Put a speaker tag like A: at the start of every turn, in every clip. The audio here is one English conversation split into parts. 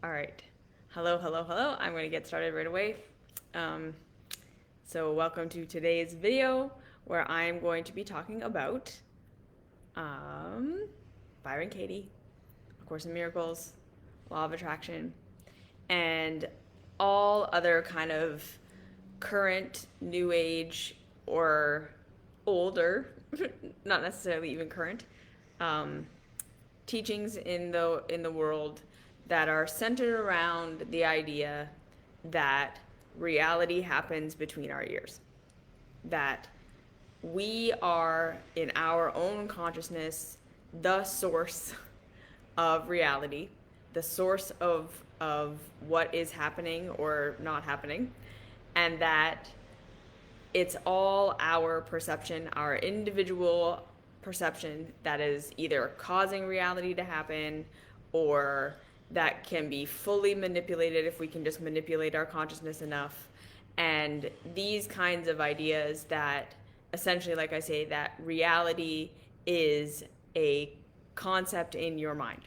A: All right. Hello, hello, hello. I'm going to get started right away. Um, welcome to today's video where I'm going to be talking about um, Byron Katie, A Course in Miracles, Law of Attraction, and all other kind of current, new age, or older, not necessarily even current, um, teachings in the world that are centered around the idea that reality happens between our ears. That we are, in our own consciousness, the source of reality, the source of what is happening or not happening, and that it's all our perception, our individual perception, that is either causing reality to happen or that can be fully manipulated if we can just manipulate our consciousness enough. And these kinds of ideas that essentially, like I say, that reality is a concept in your mind.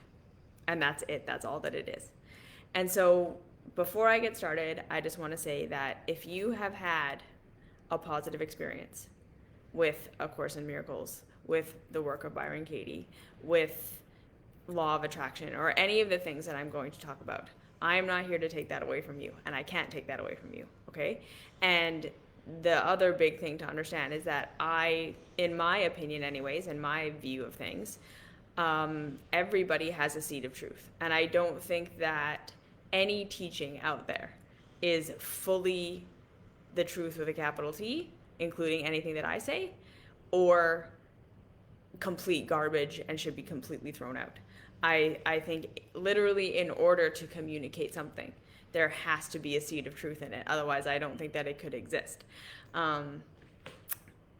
A: And that's it. That's all that it is. And so before I get started, I just want to say that if you have had a positive experience with A Course in Miracles, with the work of Byron Katie, with Law of Attraction, or any of the things that I'm going to talk about, I am not here to take that away from you, and I can't take that away from you, okay? And the other big thing to understand is that in my opinion anyways, in my view of things, everybody has a seed of truth. And I don't think that any teaching out there is fully the truth with a capital T, including anything that I say, or complete garbage and should be completely thrown out. I think literally in order to communicate something, there has to be a seed of truth in it. Otherwise, I don't think that it could exist.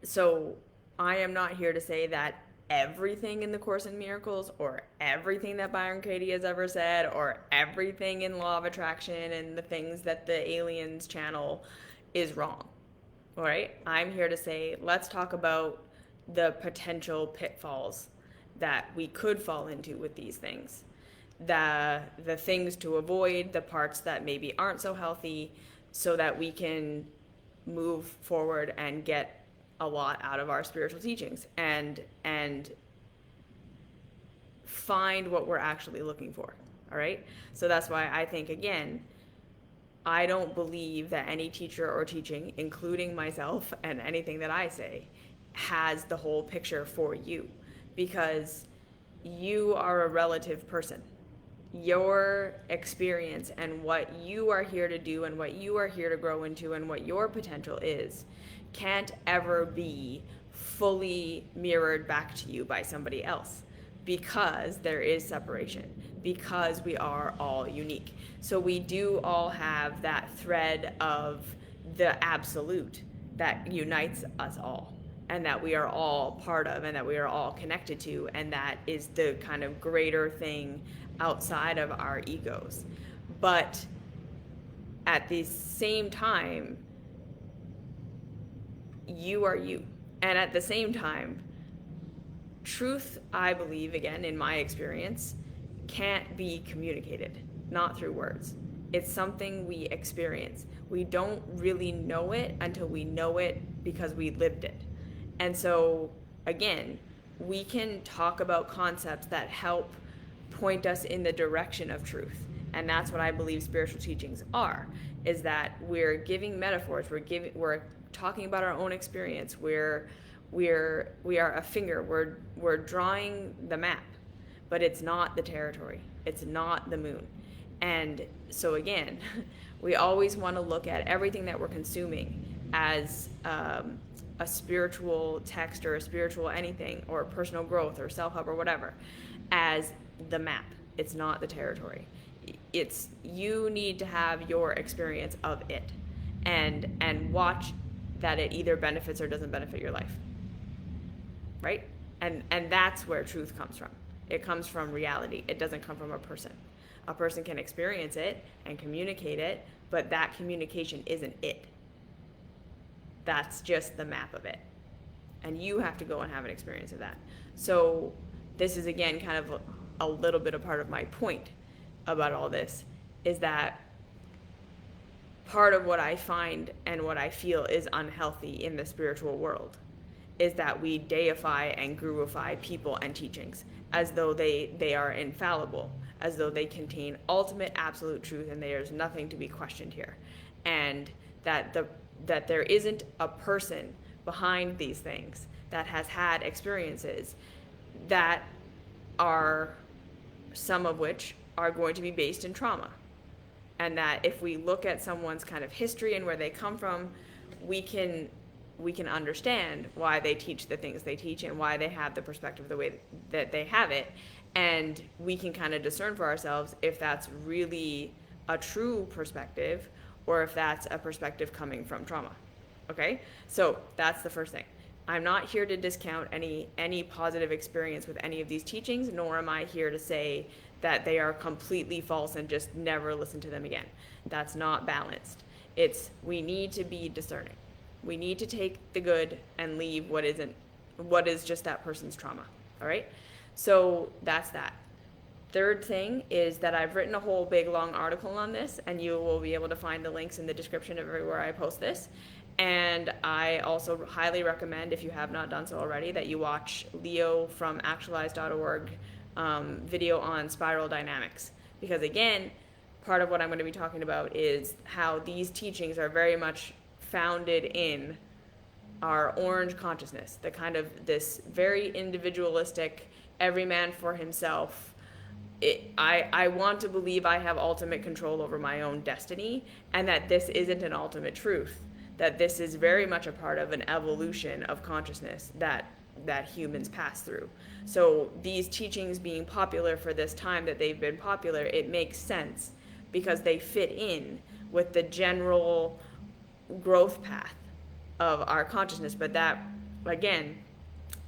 A: So I am not here to say that everything in the Course in Miracles or everything that Byron Katie has ever said or everything in Law of Attraction and the things that the aliens channel is wrong. All right? I'm here to say, let's talk about the potential pitfalls that we could fall into with these things. The things to avoid, the parts that maybe aren't so healthy, so that we can move forward and get a lot out of our spiritual teachings and find what we're actually looking for. All right? So that's why I think, again, I don't believe that any teacher or teaching, including myself and anything that I say, has the whole picture for you, because you are a relative person. Your experience and what you are here to do and what you are here to grow into and what your potential is can't ever be fully mirrored back to you by somebody else, because there is separation, because we are all unique. So we do all have that thread of the absolute that unites us all, and that we are all part of, and that we are all connected to, and that is the kind of greater thing outside of our egos. But at the same time, you are you. And at the same time, truth, I believe, again, in my experience, can't be communicated, not through words. It's something we experience. We don't really know it until we know it because we lived it. And so, again, we can talk about concepts that help point us in the direction of truth. And that's what I believe spiritual teachings are, is that we're giving metaphors, we're talking about our own experience, we are a finger, we're drawing the map, but it's not the territory, it's not the moon. And so again, we always want to look at everything that we're consuming as a spiritual text or a spiritual anything or personal growth or self-help or whatever as the map. It's not the territory. It's, you need to have your experience of it and watch that it either benefits or doesn't benefit your life, right? And that's where truth comes from. It comes from reality. It doesn't come from a person. A person can experience it and communicate it, but that communication isn't it. That's just the map of it. And you have to go and have an experience of that. So this is, again, kind of a little bit a part of my point about all this, is that part of what I find and what I feel is unhealthy in the spiritual world is that we deify and gurify people and teachings as though they are infallible, as though they contain ultimate absolute truth and there's nothing to be questioned here. And that there isn't a person behind these things that has had experiences that are, some of which are going to be based in trauma. And that if we look at someone's kind of history and where they come from, we can understand why they teach the things they teach and why they have the perspective the way that they have it. And we can kind of discern for ourselves if that's really a true perspective or if that's a perspective coming from trauma. Okay? So that's the first thing. I'm not here to discount any positive experience with any of these teachings, nor am I here to say that they are completely false and just never listen to them again. That's not balanced. We need to be discerning. We need to take the good and leave what is just that person's trauma. All right? So that's that. Third thing is that I've written a whole big long article on this, and you will be able to find the links in the description of everywhere I post this. And I also highly recommend, if you have not done so already, that you watch Leo from actualize.org video on spiral dynamics. Because again, part of what I'm going to be talking about is how these teachings are very much founded in our orange consciousness, the kind of this very individualistic, every man for himself. I want to believe I have ultimate control over my own destiny, and that this isn't an ultimate truth, that this is very much a part of an evolution of consciousness that humans pass through. So these teachings being popular for this time that they've been popular, it makes sense because they fit in with the general growth path of our consciousness. But that, again,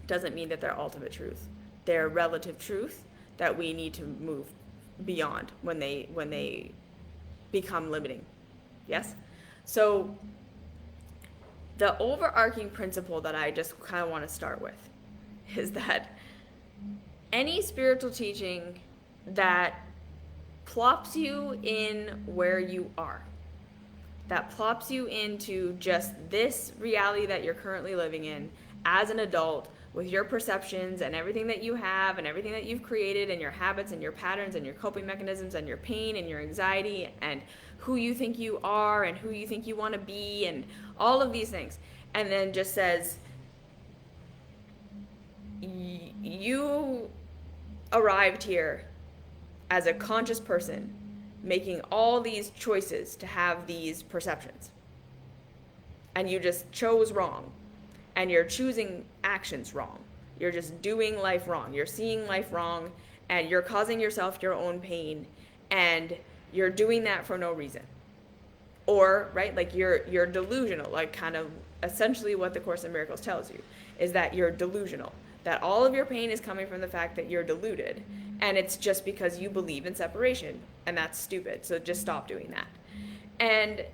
A: doesn't mean that they're ultimate truth. They're relative truth that we need to move beyond when they become limiting. Yes? So the overarching principle that I just kind of want to start with is that any spiritual teaching that plops you in where you are, that plops you into just this reality that you're currently living in as an adult with your perceptions and everything that you have and everything that you've created and your habits and your patterns and your coping mechanisms and your pain and your anxiety and who you think you are and who you think you want to be and all of these things. And then just says, you arrived here as a conscious person making all these choices to have these perceptions. And you just chose wrong. And you're choosing actions wrong. You're just doing life wrong. You're seeing life wrong, and you're causing yourself your own pain, and you're doing that for no reason. Or, right, like you're delusional, like kind of essentially what the Course in Miracles tells you, is that you're delusional. That all of your pain is coming from the fact that you're deluded, and it's just because you believe in separation, and that's stupid, so just stop doing that. And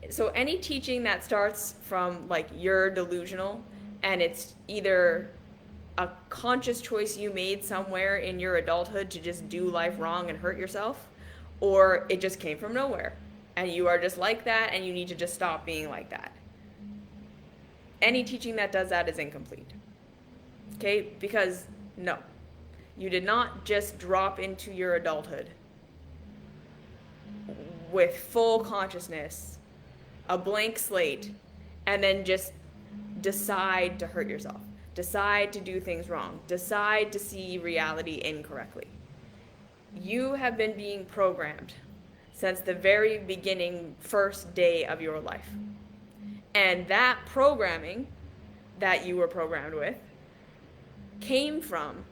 A: so any teaching that starts from like you're delusional and it's either a conscious choice you made somewhere in your adulthood to just do life wrong and hurt yourself, or it just came from nowhere and you are just like that and you need to just stop being like that. Any teaching that does that is incomplete. Okay? Because no, you did not just drop into your adulthood with full consciousness, a blank slate, and then just decide to hurt yourself, decide to do things wrong, decide to see reality incorrectly. You have been being programmed since the very beginning, first day of your life. And that programming that you were programmed with came from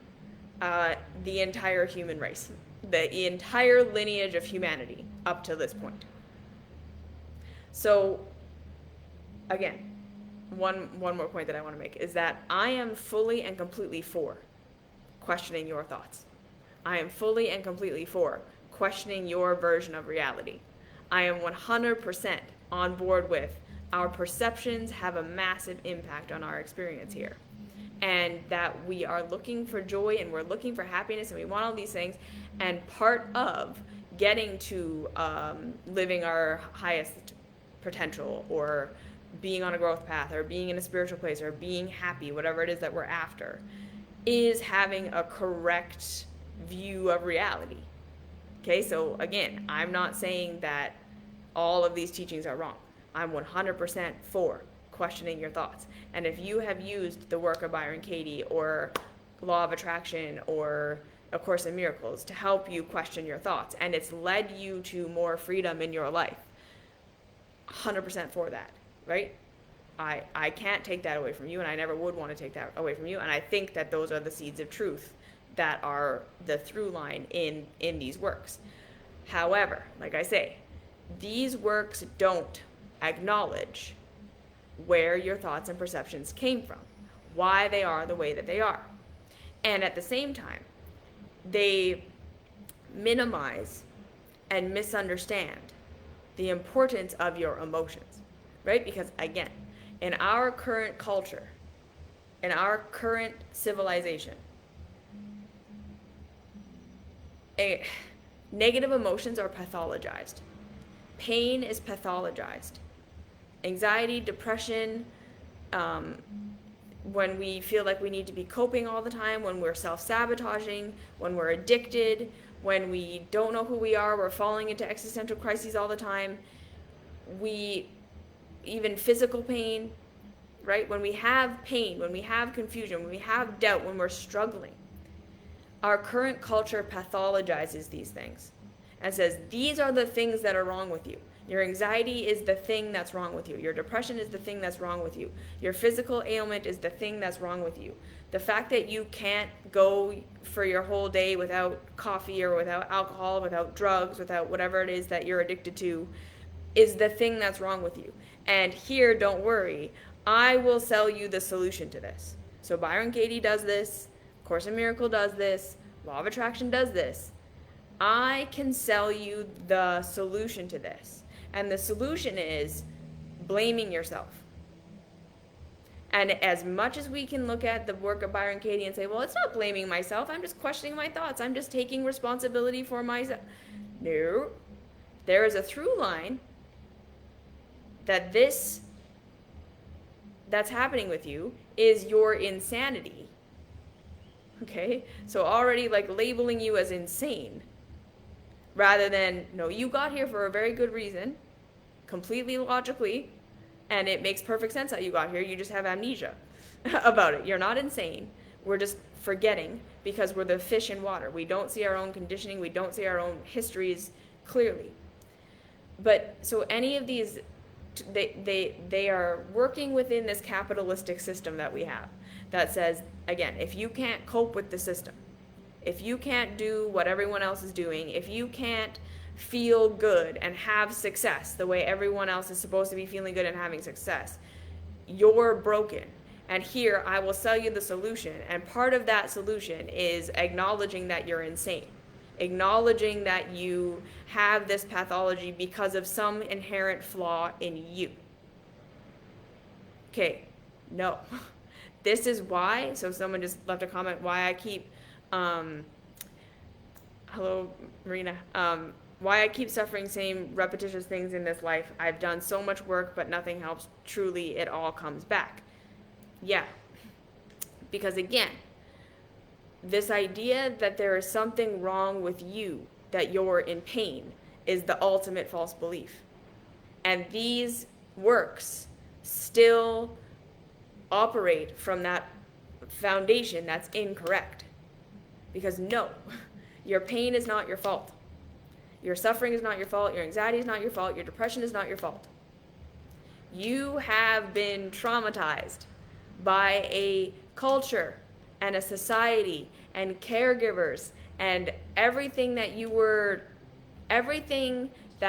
A: the entire human race, the entire lineage of humanity up to this point. So, again, one more point that I want to make is that I am fully and completely for questioning your thoughts. I am fully and completely for questioning your version of reality. I am 100% on board with our perceptions have a massive impact on our experience here. And that we are looking for joy and we're looking for happiness and we want all these things. And part of getting to living our highest potential, or being on a growth path, or being in a spiritual place, or being happy, whatever it is that we're after, is having a correct view of reality. Okay, so again, I'm not saying that all of these teachings are wrong. I'm 100% for questioning your thoughts. And if you have used the work of Byron Katie or Law of Attraction or A Course in Miracles to help you question your thoughts, and it's led you to more freedom in your life, 100% for that, right? I can't take that away from you, and I never would want to take that away from you. And I think that those are the seeds of truth that are the through line in these works. However, like I say, these works don't acknowledge where your thoughts and perceptions came from, why they are the way that they are. And at the same time, they minimize and misunderstand the importance of your emotions, right? Because again, in our current culture, in our current civilization, negative emotions are pathologized. Pain is pathologized. Anxiety, depression, when we feel like we need to be coping all the time, when we're self-sabotaging, when we're addicted, when we don't know who we are, we're falling into existential crises all the time, even physical pain, right? When we have pain, when we have confusion, when we have doubt, when we're struggling, our current culture pathologizes these things and says, these are the things that are wrong with you. Your anxiety is the thing that's wrong with you. Your depression is the thing that's wrong with you. Your physical ailment is the thing that's wrong with you. The fact that you can't go for your whole day without coffee or without alcohol, without drugs, without whatever it is that you're addicted to is the thing that's wrong with you. And here, don't worry, I will sell you the solution to this. So Byron Katie does this, Course in Miracle does this, Law of Attraction does this. I can sell you the solution to this. And the solution is blaming yourself. And as much as we can look at the work of Byron Katie and say, well, it's not blaming myself, I'm just questioning my thoughts, I'm just taking responsibility for myself. No. There is a through line that that's happening with you is your insanity. Okay? So already like labeling you as insane, rather than, no, you got here for a very good reason, completely logically, and it makes perfect sense that you got here. You just have amnesia about it. You're not insane. We're just forgetting because we're the fish in water. We don't see our own conditioning. We don't see our own histories clearly. But so any of these, they are working within this capitalistic system that we have that says, again, if you can't cope with the system, if you can't do what everyone else is doing, if you can't feel good and have success the way everyone else is supposed to be feeling good and having success, you're broken. And here, I will sell you the solution. And part of that solution is acknowledging that you're insane, acknowledging that you have this pathology because of some inherent flaw in you. Okay, no. This is why, so someone just left a comment, why I keep, hello, Marina, why I keep suffering same repetitious things in this life. I've done so much work, but nothing helps. Truly, it all comes back. Yeah, because again, this idea that there is something wrong with you, that you're in pain, is the ultimate false belief. And these works still operate from that foundation that's incorrect. Because no, your pain is not your fault. Your suffering is not your fault. Your anxiety is not your fault. Your depression is not your fault. You have been traumatized by a culture and a society and caregivers and everything that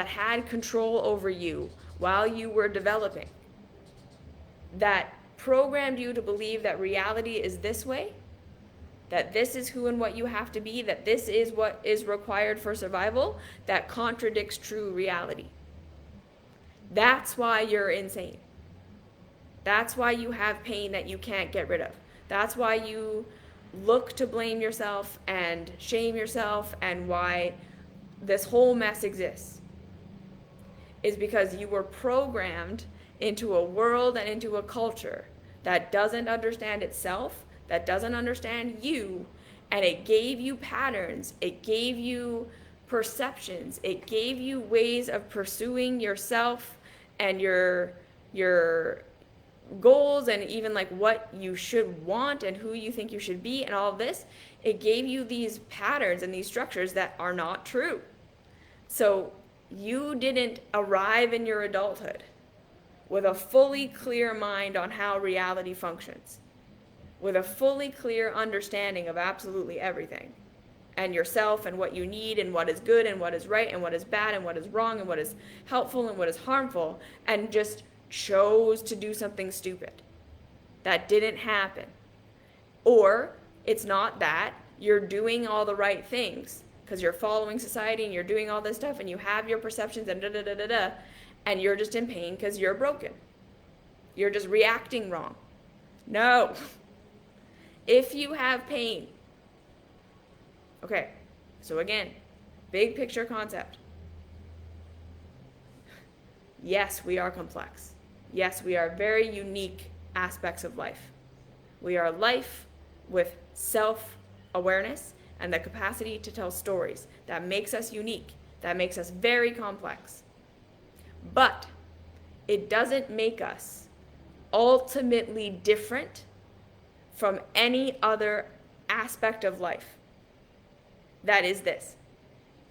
A: had control over you while you were developing, that programmed you to believe that reality is this way, that this is who and what you have to be, that this is what is required for survival, that contradicts true reality. That's why you're insane. That's why you have pain that you can't get rid of. That's why you look to blame yourself and shame yourself, and why this whole mess exists is because you were programmed into a world and into a culture that doesn't understand itself, that doesn't understand you, and it gave you patterns, it gave you perceptions, it gave you ways of pursuing yourself and your goals, and even like what you should want and who you think you should be and all of this. It gave you these patterns and these structures that are not true. So you didn't arrive in your adulthood with a fully clear mind on how reality functions, with a fully clear understanding of absolutely everything, and yourself and what you need and what is good and what is right and what is bad and what is wrong and what is helpful and what is harmful, and just chose to do something stupid. That didn't happen. Or it's not that you're doing all the right things because you're following society and you're doing all this stuff and you have your perceptions and and you're just in pain because you're broken. You're just reacting wrong. No. If you have pain, okay, so again, big picture concept. Yes, we are complex. Yes, we are very unique aspects of life. We are life with self-awareness and the capacity to tell stories. That makes us unique. That makes us very complex. But it doesn't make us ultimately different from any other aspect of life. That is this: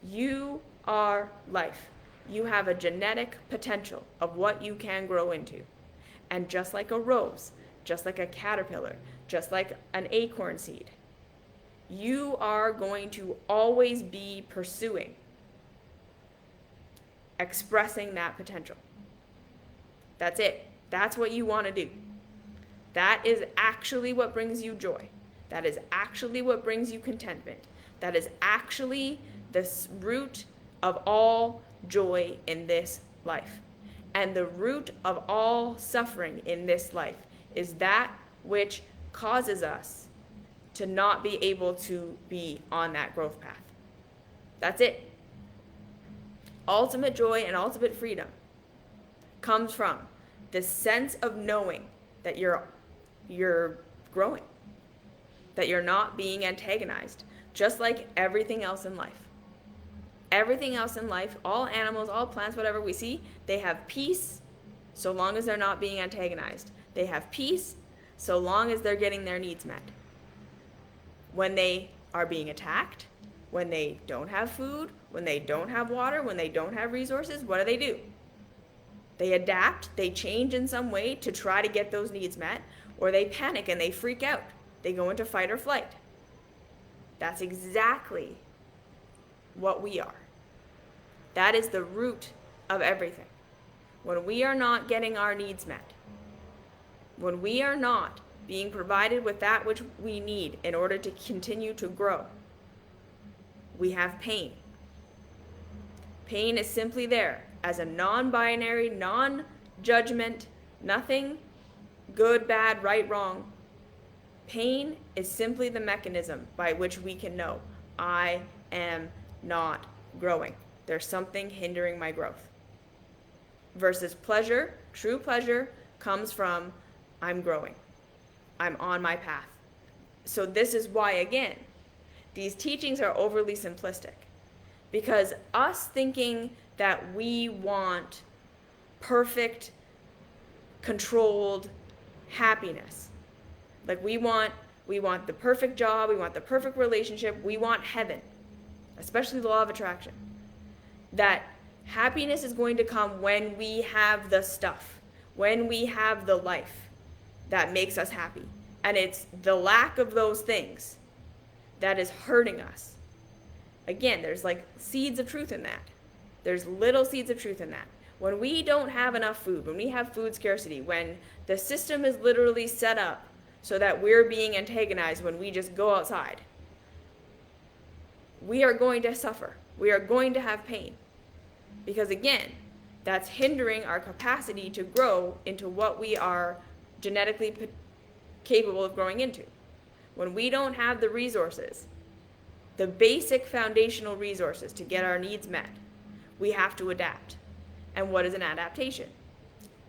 A: you are life. You have a genetic potential of what you can grow into. And just like a rose, just like a caterpillar, just like an acorn seed, you are going to always be pursuing, expressing that potential. That's it. That's what you want to do. That is actually what brings you joy. That is actually what brings you contentment. That is actually the root of all joy in this life. And the root of all suffering in this life is that which causes us to not be able to be on that growth path. That's it. Ultimate joy and ultimate freedom comes from the sense of knowing that you're growing, that you're not being antagonized, just like everything else in life. Everything else in life, all animals, all plants, whatever we see, they have peace so long as they're not being antagonized. They have peace so long as they're getting their needs met. When they are being attacked, when they don't have food, when they don't have water, when they don't have resources, what do? They adapt, they change in some way to try to get those needs met, or they panic and they freak out. They go into fight or flight. That's exactly what we are. That is the root of everything. When we are not getting our needs met, when we are not being provided with that which we need in order to continue to grow, we have pain. Pain is simply there as a non-binary, non-judgment, nothing good, bad, right, wrong. Pain is simply the mechanism by which we can know I am not growing. There's something hindering my growth. Versus pleasure, true pleasure comes from I'm growing. I'm on my path. So this is why, again, these teachings are overly simplistic. Because us thinking that we want perfect, controlled happiness, like we want the perfect job, we want the perfect relationship, we want heaven, especially the law of attraction, that happiness is going to come when we have the stuff, when we have the life that makes us happy. And it's the lack of those things that is hurting us. Again, there's like seeds of truth in that. There's little seeds of truth in that. When we don't have enough food, when we have food scarcity, when the system is literally set up so that we're being antagonized when we just go outside, we are going to suffer. We are going to have pain. Because again, that's hindering our capacity to grow into what we are genetically capable of growing into. When we don't have the resources the basic foundational resources to get our needs met, we have to adapt. And what is an adaptation?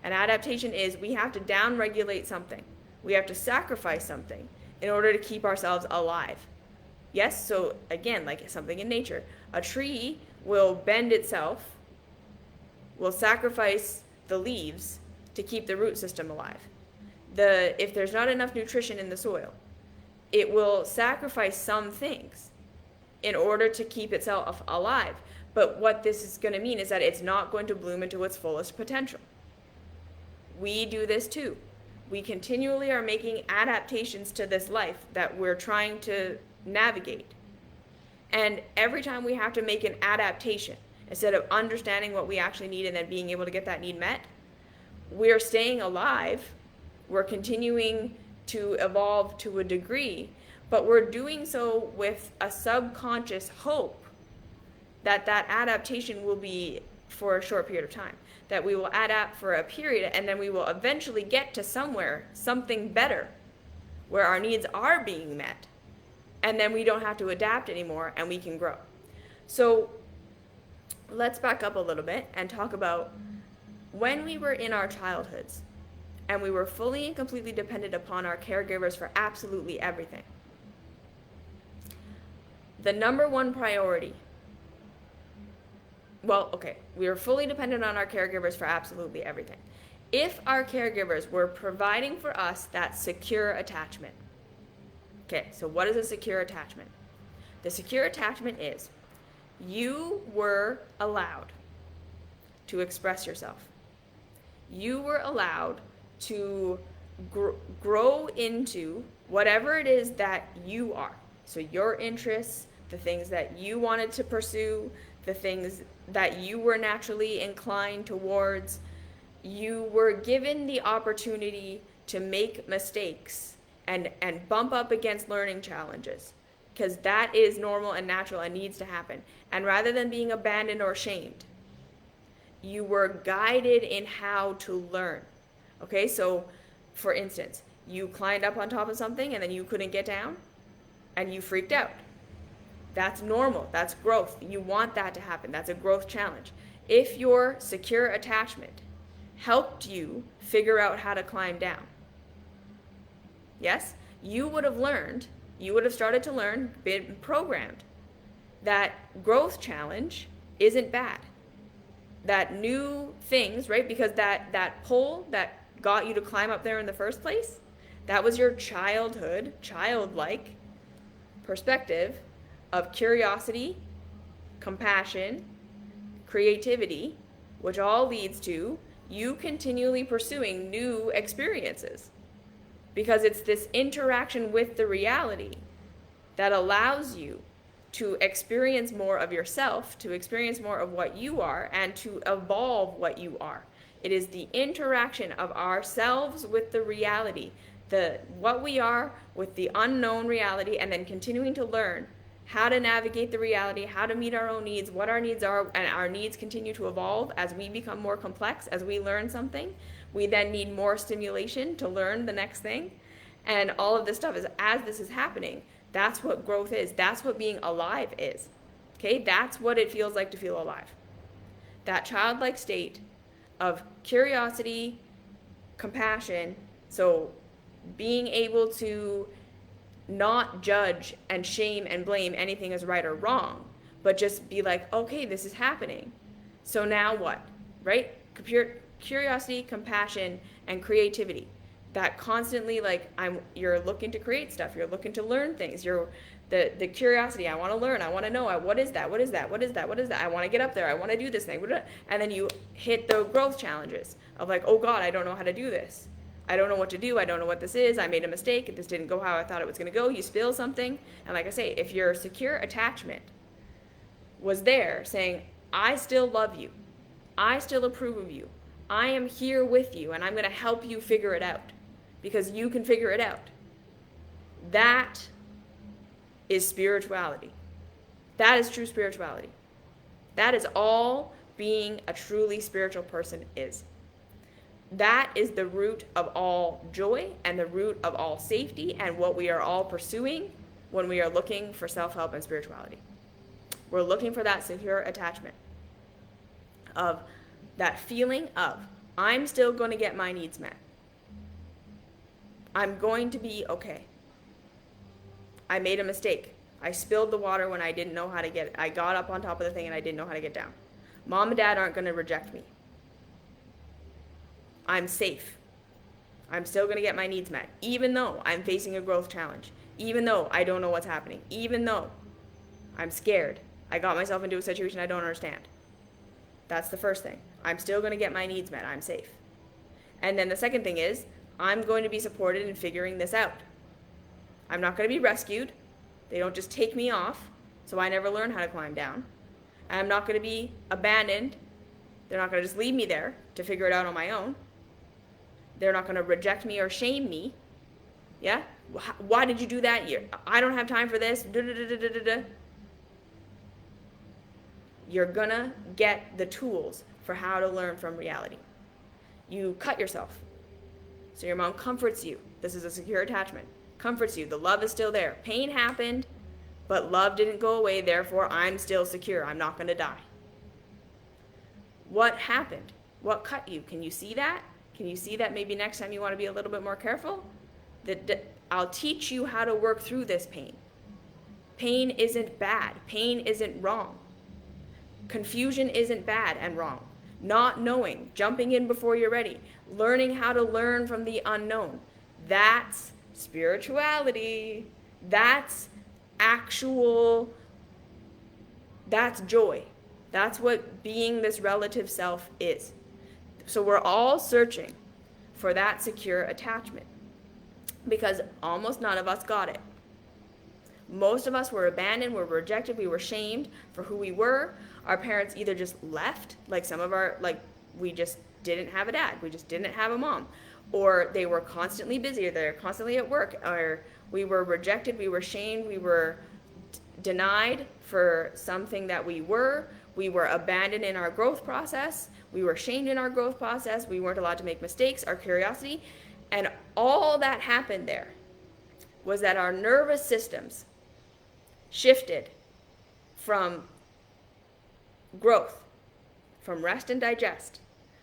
A: An adaptation is we have to downregulate something. We have to sacrifice something in order to keep ourselves alive. Yes, so again, like something in nature, a tree will bend itself, will sacrifice the leaves to keep the root system alive. If there's not enough nutrition in the soil, it will sacrifice some things in order to keep itself alive. But what this is going to mean is that it's not going to bloom into its fullest potential. We do this too. We continually are making adaptations to this life that we're trying to navigate. And every time we have to make an adaptation, instead of understanding what we actually need and then being able to get that need met, we're staying alive. We're continuing to evolve to a degree, but we're doing so with a subconscious hope that that adaptation will be for a short period of time, that we will adapt for a period, and then we will eventually get to something better, where our needs are being met, and then we don't have to adapt anymore and we can grow. So let's back up a little bit and talk about when we were in our childhoods and we were fully and completely dependent upon our caregivers for absolutely everything. The number one priority, we were fully dependent on our caregivers for absolutely everything. If our caregivers were providing for us that secure attachment. Okay, so what is a secure attachment? The secure attachment is you were allowed to express yourself. You were allowed to grow into whatever it is that you are. So your interests, the things that you wanted to pursue, the things that you were naturally inclined towards, you were given the opportunity to make mistakes and bump up against learning challenges, because that is normal and natural and needs to happen. And rather than being abandoned or shamed, you were guided in how to learn. Okay, so for instance, you climbed up on top of something and then you couldn't get down and you freaked out. That's normal. That's growth. You want that to happen. That's a growth challenge. If your secure attachment helped you figure out how to climb down, yes, you would have learned, you would have started to learn, been programmed, that growth challenge isn't bad. That new things, right? Because that pole that got you to climb up there in the first place, that was your childlike perspective of curiosity, compassion, creativity, which all leads to you continually pursuing new experiences. Because it's this interaction with the reality that allows you to experience more of yourself, to experience more of what you are, and to evolve what you are. It is the interaction of ourselves with the reality, what we are with the unknown reality, and then continuing to learn how to navigate the reality, how to meet our own needs, what our needs are, and our needs continue to evolve as we become more complex, as we learn something. We then need more stimulation to learn the next thing. And all of this stuff is, as this is happening, that's what growth is. That's what being alive is. Okay, that's what it feels like to feel alive. That childlike state of curiosity, compassion, so being able to not judge and shame and blame anything as right or wrong, but just be like, okay, this is happening. So now what, right? Curiosity, compassion, and creativity. That constantly, you're looking to create stuff. You're looking to learn things. The curiosity. I want to learn. I want to know. What is that? What is that? What is that? What is that? I want to get up there. I want to do this thing. And then you hit the growth challenges of like, oh God, I don't know how to do this. I don't know what to do. I don't know what this is. I made a mistake. This didn't go how I thought it was going to go. You spill something. And like I say, if your secure attachment was there saying, I still love you. I still approve of you. I am here with you, and I'm going to help you figure it out because you can figure it out. That is spirituality. That is true spirituality. That is all being a truly spiritual person is. That is the root of all joy and the root of all safety and what we are all pursuing when we are looking for self-help and spirituality. We're looking for that secure attachment of that feeling of, I'm still going to get my needs met. I'm going to be okay. I made a mistake. I spilled the water when I didn't know how to get it. I got up on top of the thing and I didn't know how to get down. Mom and dad aren't going to reject me. I'm safe. I'm still going to get my needs met, even though I'm facing a growth challenge, even though I don't know what's happening, even though I'm scared. I got myself into a situation I don't understand. That's the first thing. I'm still going to get my needs met. I'm safe. And then the second thing is, I'm going to be supported in figuring this out. I'm not going to be rescued. They don't just take me off, so I never learn how to climb down. And I'm not going to be abandoned. They're not going to just leave me there to figure it out on my own. They're not going to reject me or shame me. Yeah? Why did you do that? I don't have time for this. You're going to get the tools for how to learn from reality. You cut yourself. So your mom comforts you. This is a secure attachment. Comforts you. The love is still there. Pain happened, but love didn't go away. Therefore, I'm still secure. I'm not going to die. What happened? What cut you? Can you see that? Can you see that maybe next time you want to be a little bit more careful? I'll teach you how to work through this pain. Pain isn't bad. Pain isn't wrong. Confusion isn't bad and wrong. Not knowing, jumping in before you're ready, learning how to learn from the unknown. That's spirituality. That's joy. That's what being this relative self is. So we're all searching for that secure attachment because almost none of us got it. Most of us were abandoned, we were rejected, we were shamed for who we were. Our parents either just left, we just didn't have a dad, we just didn't have a mom, or they were constantly busy, or they're constantly at work, or we were rejected, we were shamed, we were denied for something that we were abandoned in our growth process, we were shamed in our growth process, we weren't allowed to make mistakes, our curiosity, and all that happened there was that our nervous systems shifted from growth, from rest and digest,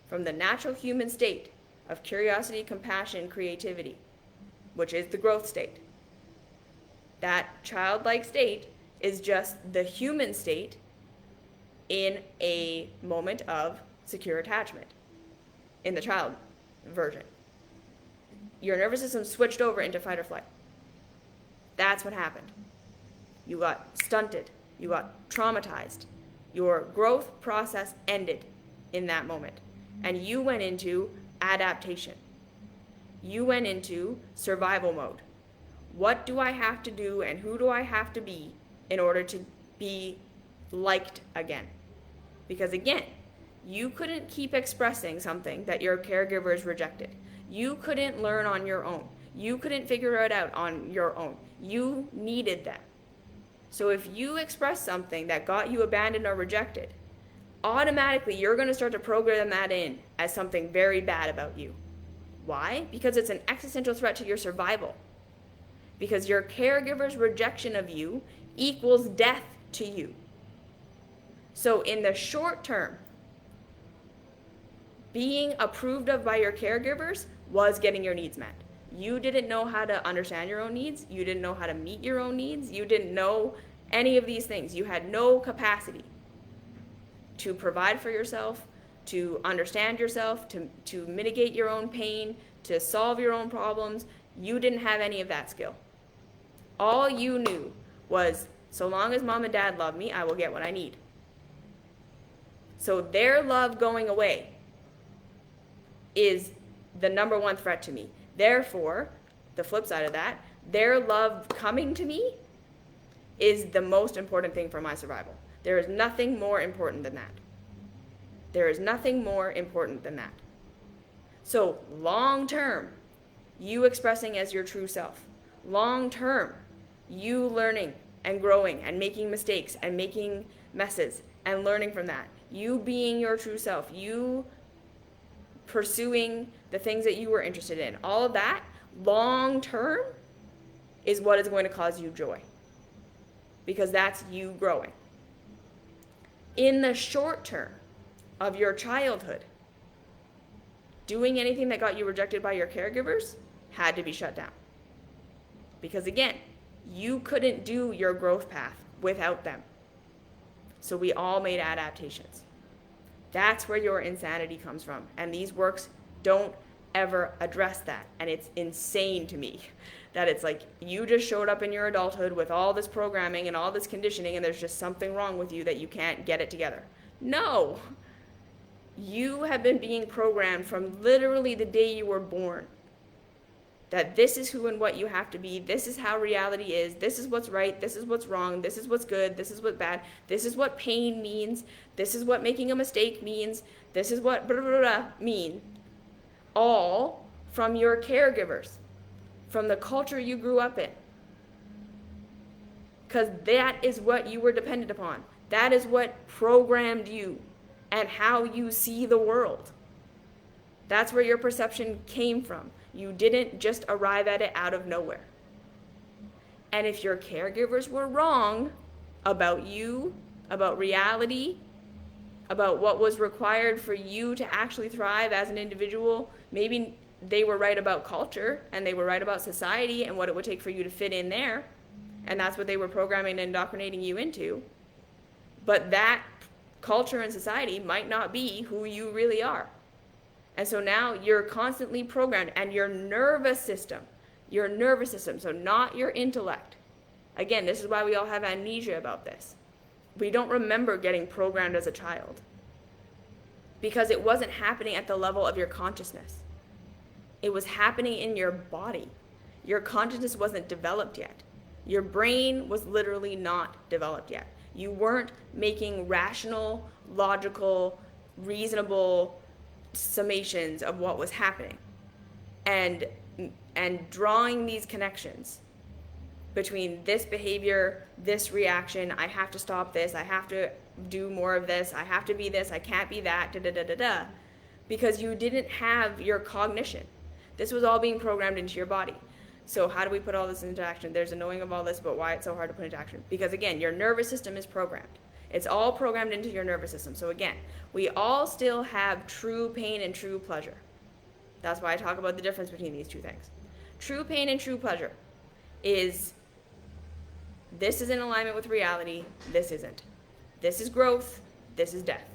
A: from the natural human state of curiosity, compassion, creativity, which is the growth state. That childlike state is just the human state in a moment of secure attachment in the child version. Your nervous system switched over into fight or flight. That's what happened. You got stunted. You got traumatized. Your growth process ended in that moment. And you went into adaptation. You went into survival mode. What do I have to do and who do I have to be in order to be liked again? Because again, you couldn't keep expressing something that your caregivers rejected. You couldn't learn on your own. You couldn't figure it out on your own. You needed them. So if you express something that got you abandoned or rejected, automatically you're going to start to program that in as something very bad about you. Why? Because it's an existential threat to your survival. Because your caregiver's rejection of you equals death to you. So in the short term, being approved of by your caregivers was getting your needs met. You didn't know how to understand your own needs. You didn't know how to meet your own needs. You didn't know any of these things. You had no capacity to provide for yourself, to understand yourself, to mitigate your own pain, to solve your own problems. You didn't have any of that skill. All you knew was, so long as mom and dad love me, I will get what I need. So their love going away is the number one threat to me. Therefore, the flip side of that, their love coming to me is the most important thing for my survival. There is nothing more important than that. There is nothing more important than that. So long term, you expressing as your true self. Long term, you learning and growing and making mistakes and making messes and learning from that. You being your true self. You pursuing the things that you were interested in. All of that, long term, is what is going to cause you joy. because that's you growing. In the short term of your childhood, doing anything that got you rejected by your caregivers had to be shut down. Because again, you couldn't do your growth path without them. So we all made adaptations. That's where your insanity comes from. And these works don't ever address that. And it's insane to me that it's like you just showed up in your adulthood with all this programming and all this conditioning, and there's just something wrong with you that you can't get it together. No. You have been being programmed from literally the day you were born. That this is who and what you have to be. This is how reality is. This is what's right. This is what's wrong. This is what's good. This is what's bad. This is what pain means. This is what making a mistake means. This is what blah, blah, blah mean. All from your caregivers, from the culture you grew up in. Because that is what you were dependent upon. That is what programmed you and how you see the world. That's where your perception came from. You didn't just arrive at it out of nowhere. And if your caregivers were wrong about you, about reality, about what was required for you to actually thrive as an individual, maybe they were right about culture and they were right about society and what it would take for you to fit in there. And that's what they were programming and indoctrinating you into. But that culture and society might not be who you really are. And so now you're constantly programmed, and your nervous system, so not your intellect. Again, this is why we all have amnesia about this. We don't remember getting programmed as a child because it wasn't happening at the level of your consciousness. It was happening in your body. Your consciousness wasn't developed yet. Your brain was literally not developed yet. You weren't making rational, logical, reasonable summations of what was happening and drawing these connections between this behavior, this reaction, I have to stop this, I have to do more of this, I have to be this, I can't be that, because you didn't have your cognition. This was all being programmed into your body. So how do we put all this into action? There's a knowing of all this, but why it's so hard to put into action? Because again, your nervous system is programmed. It's all programmed into your nervous system. So again, we all still have true pain and true pleasure. That's why I talk about the difference between these two things. True pain and true pleasure is this is in alignment with reality, this isn't. This is growth, this is death.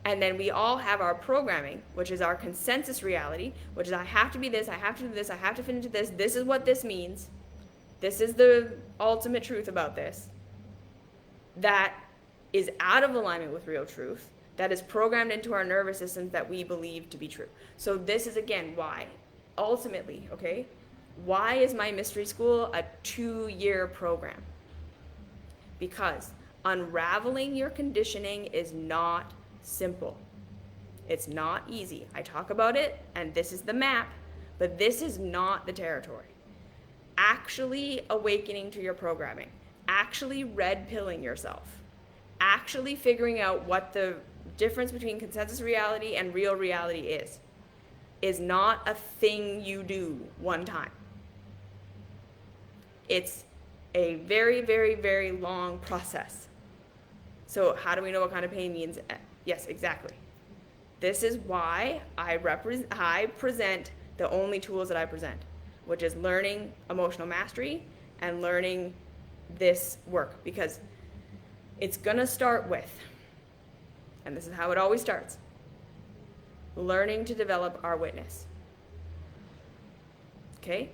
A: And then we all have our programming, which is our consensus reality, which is I have to be this, I have to do this, I have to fit into this is what this means. This is the ultimate truth about this. That is out of alignment with real truth, that is programmed into our nervous systems that we believe to be true. So this is, again, why. Ultimately, okay, why is my mystery school a 2-year program? Because unraveling your conditioning is not simple. It's not easy. I talk about it, and this is the map, but this is not the territory. Actually awakening to your programming, actually red pilling yourself, actually figuring out what the difference between consensus reality and real reality is not a thing you do one time. It's a very, very, very long process. So how do we know what kind of pain means? Yes, exactly. This is why I present the only tools that I present, which is learning emotional mastery and learning this work, because it's going to start with, and this is how it always starts, learning to develop our witness. Okay?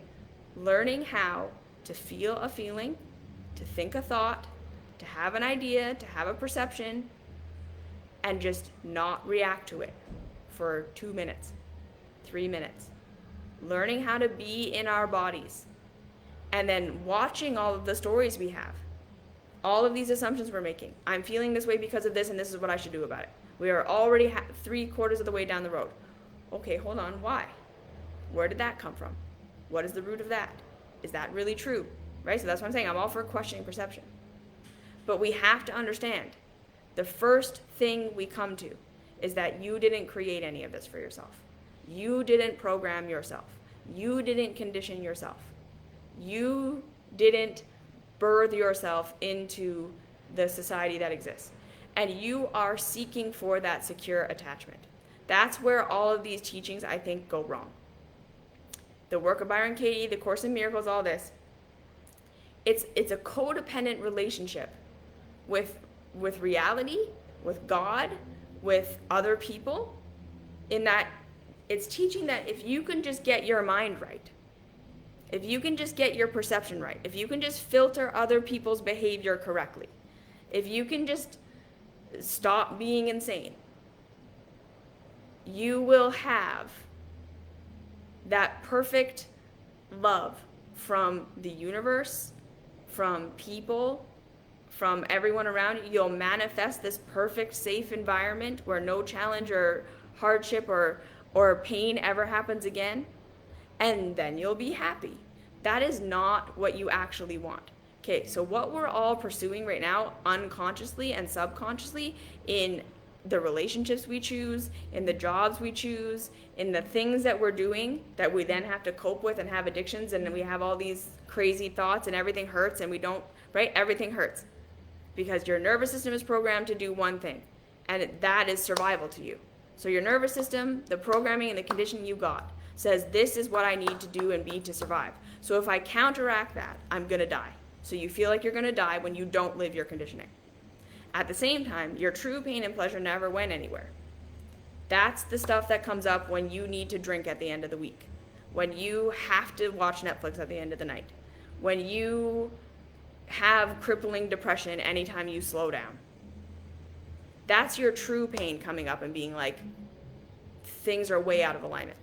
A: Learning how to feel a feeling, to think a thought, to have an idea, to have a perception, and just not react to it for 2 minutes, 3 minutes. Learning how to be in our bodies, and then watching all of the stories we have, all of these assumptions we're making. I'm feeling this way because of this, and this is what I should do about it. We are already 3/4 of the way down the road. Okay, hold on, why? Where did that come from? What is the root of that? Is that really true? Right? So that's what I'm saying. I'm all for questioning perception. But we have to understand, the first thing we come to is that you didn't create any of this for yourself. You didn't program yourself. You didn't condition yourself. You didn't birth yourself into the society that exists. And you are seeking for that secure attachment. That's where all of these teachings, I think, go wrong. The work of Byron Katie, the Course in Miracles, all this, it's a codependent relationship with reality, with God, with other people, in that it's teaching that if you can just get your mind right, if you can just get your perception right, if you can just filter other people's behavior correctly, if you can just stop being insane, you will have that perfect love from the universe, from people, from everyone around you. You'll manifest this perfect, safe environment where no challenge or hardship or pain ever happens again, and then you'll be happy. That is not what you actually want. Okay, so what we're all pursuing right now, unconsciously and subconsciously, in the relationships we choose, in the jobs we choose, in the things that we're doing that we then have to cope with and have addictions, and we have all these crazy thoughts and everything hurts and we don't, right? Everything hurts because your nervous system is programmed to do one thing, and that is survival to you. So your nervous system, the programming and the conditioning you got, says this is what I need to do and be to survive. So if I counteract that, I'm going to die. So you feel like you're going to die when you don't live your conditioning. At the same time, your true pain and pleasure never went anywhere. That's the stuff that comes up when you need to drink at the end of the week, when you have to watch Netflix at the end of the night, when you have crippling depression anytime you slow down. That's your true pain coming up and being like, things are way out of alignment.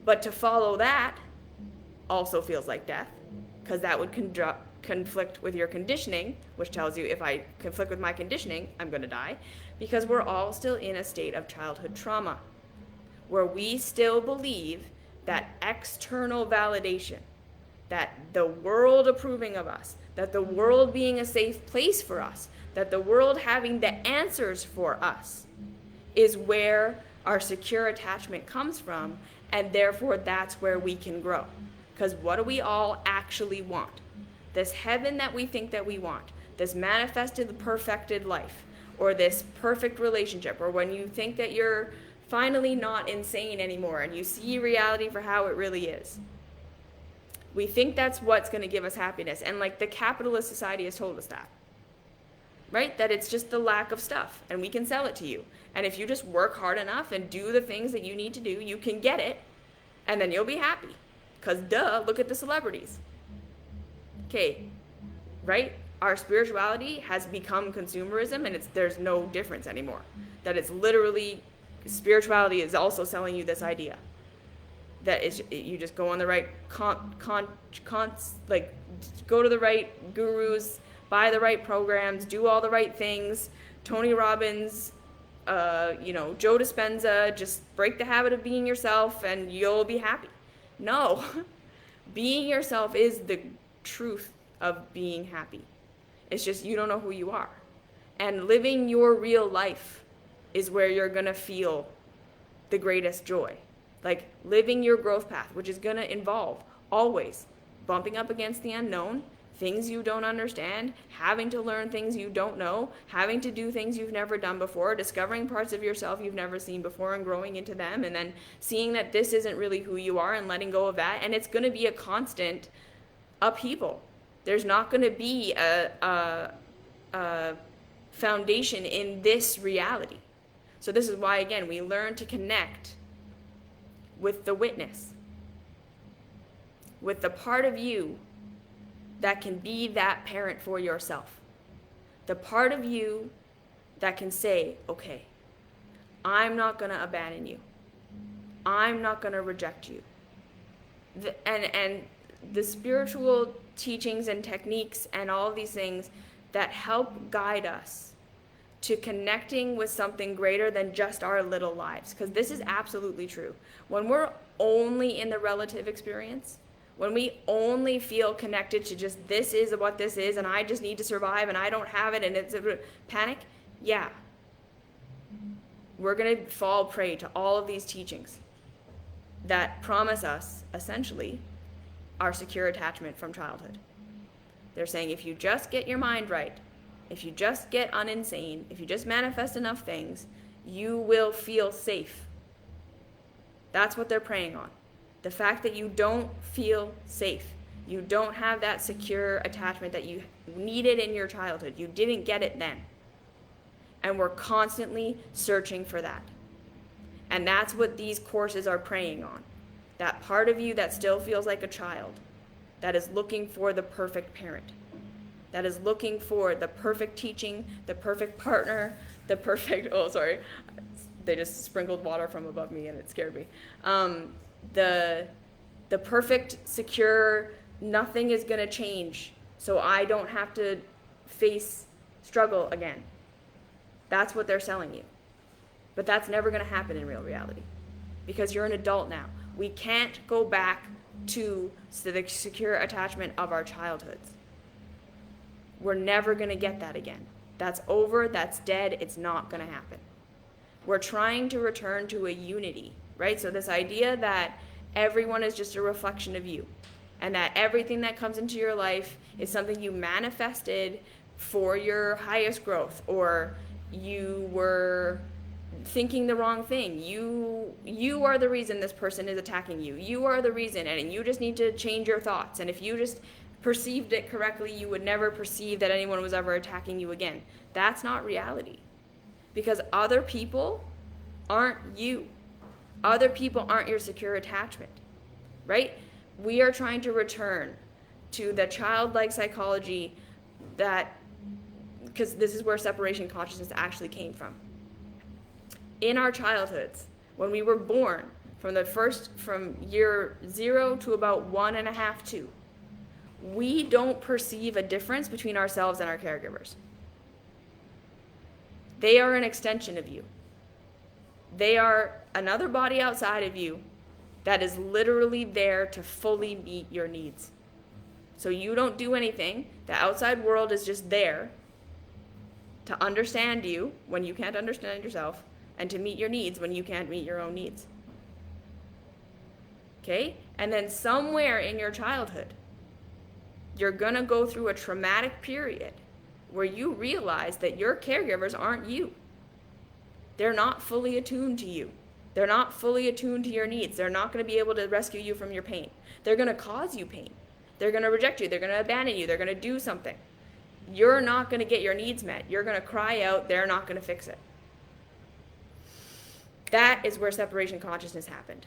A: But to follow that also feels like death, because that would conflict with your conditioning, which tells you if I conflict with my conditioning, I'm going to die, because we're all still in a state of childhood trauma, where we still believe that external validation, that the world approving of us, that the world being a safe place for us, that the world having the answers for us is where our secure attachment comes from, and therefore that's where we can grow. Because what do we all actually want? This heaven that we think that we want, this manifested, perfected life, or this perfect relationship, or when you think that you're finally not insane anymore and you see reality for how it really is. We think that's what's going to give us happiness. And like the capitalist society has told us that, right? That it's just the lack of stuff and we can sell it to you. And if you just work hard enough and do the things that you need to do, you can get it and then you'll be happy. Because duh, look at the celebrities. Okay, right? Our spirituality has become consumerism, and there's no difference anymore. That it's literally, spirituality is also selling you this idea that is, you just go on the right go to the right gurus, buy the right programs, do all the right things. Tony Robbins, Joe Dispenza, just break the habit of being yourself and you'll be happy. No, being yourself is the truth of being happy. It's just you don't know who you are. And living your real life is where you're going to feel the greatest joy. Like living your growth path, which is going to involve always bumping up against the unknown, things you don't understand, having to learn things you don't know, having to do things you've never done before, discovering parts of yourself you've never seen before and growing into them, and then seeing that this isn't really who you are and letting go of that. And it's going to be a constant upheaval. There's not going to be a foundation in this reality. So this is why, again, we learn to connect with the witness, with the part of you that can be that parent for yourself. The part of you that can say, okay, I'm not going to abandon you. I'm not going to reject you. And the spiritual teachings and techniques and all of these things that help guide us to connecting with something greater than just our little lives. Because this is absolutely true. When we're only in the relative experience, when we only feel connected to just this is what this is and I just need to survive and I don't have it and it's a panic, yeah. We're going to fall prey to all of these teachings that promise us, essentially, our secure attachment from childhood. They're saying if you just get your mind right, if you just get uninsane, if you just manifest enough things, you will feel safe. That's what they're preying on. The fact that you don't feel safe. You don't have that secure attachment that you needed in your childhood. You didn't get it then. And we're constantly searching for that. And that's what these courses are preying on. That part of you that still feels like a child, that is looking for the perfect parent, that is looking for the perfect teaching, the perfect partner, the perfect, oh, sorry, they just sprinkled water from above me and it scared me. The perfect, secure, nothing is going to change, so I don't have to face struggle again. That's what they're selling you. But that's never going to happen in real reality because you're an adult now. We can't go back to the secure attachment of our childhoods. We're never going to get that again. That's over, that's dead, it's not going to happen. We're trying to return to a unity, right? So this idea that everyone is just a reflection of you and that everything that comes into your life is something you manifested for your highest growth, or you were thinking the wrong thing. You are the reason this person is attacking you. You are the reason, and you just need to change your thoughts. And if you just perceived it correctly, you would never perceive that anyone was ever attacking you again. That's not reality. Because other people aren't you. Other people aren't your secure attachment, right? We are trying to return to the childlike psychology that, because this is where separation consciousness actually came from. In our childhoods, when we were born, from year 0 to about 1.5, 2, we don't perceive a difference between ourselves and our caregivers. They are an extension of you. They are another body outside of you that is literally there to fully meet your needs. So you don't do anything. The outside world is just there to understand you when you can't understand yourself, and to meet your needs when you can't meet your own needs. Okay? And then somewhere in your childhood, you're going to go through a traumatic period where you realize that your caregivers aren't you. They're not fully attuned to you. They're not fully attuned to your needs. They're not going to be able to rescue you from your pain. They're going to cause you pain. They're going to reject you. They're going to abandon you. They're going to do something. You're not going to get your needs met. You're going to cry out. They're not going to fix it. That is where separation consciousness happened.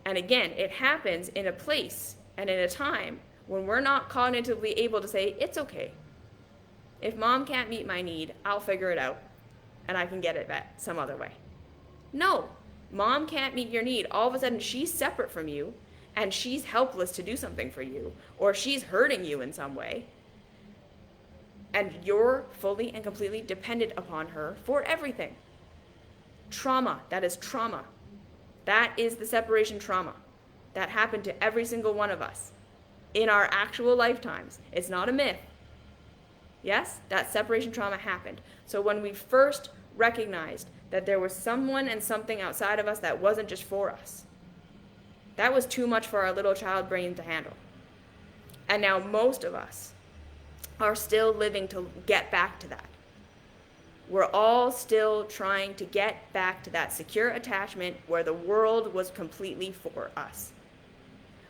A: And again, it happens in a place and in a time when we're not cognitively able to say, it's okay. If mom can't meet my need, I'll figure it out and I can get it met some other way. No, mom can't meet your need. All of a sudden, she's separate from you and she's helpless to do something for you, or she's hurting you in some way. And you're fully and completely dependent upon her for everything. Trauma, that is trauma. That is the separation trauma that happened to every single one of us in our actual lifetimes. It's not a myth. Yes, that separation trauma happened. So when we first recognized that there was someone and something outside of us that wasn't just for us, that was too much for our little child brain to handle. And now most of us are still living to get back to that. We're all still trying to get back to that secure attachment where the world was completely for us,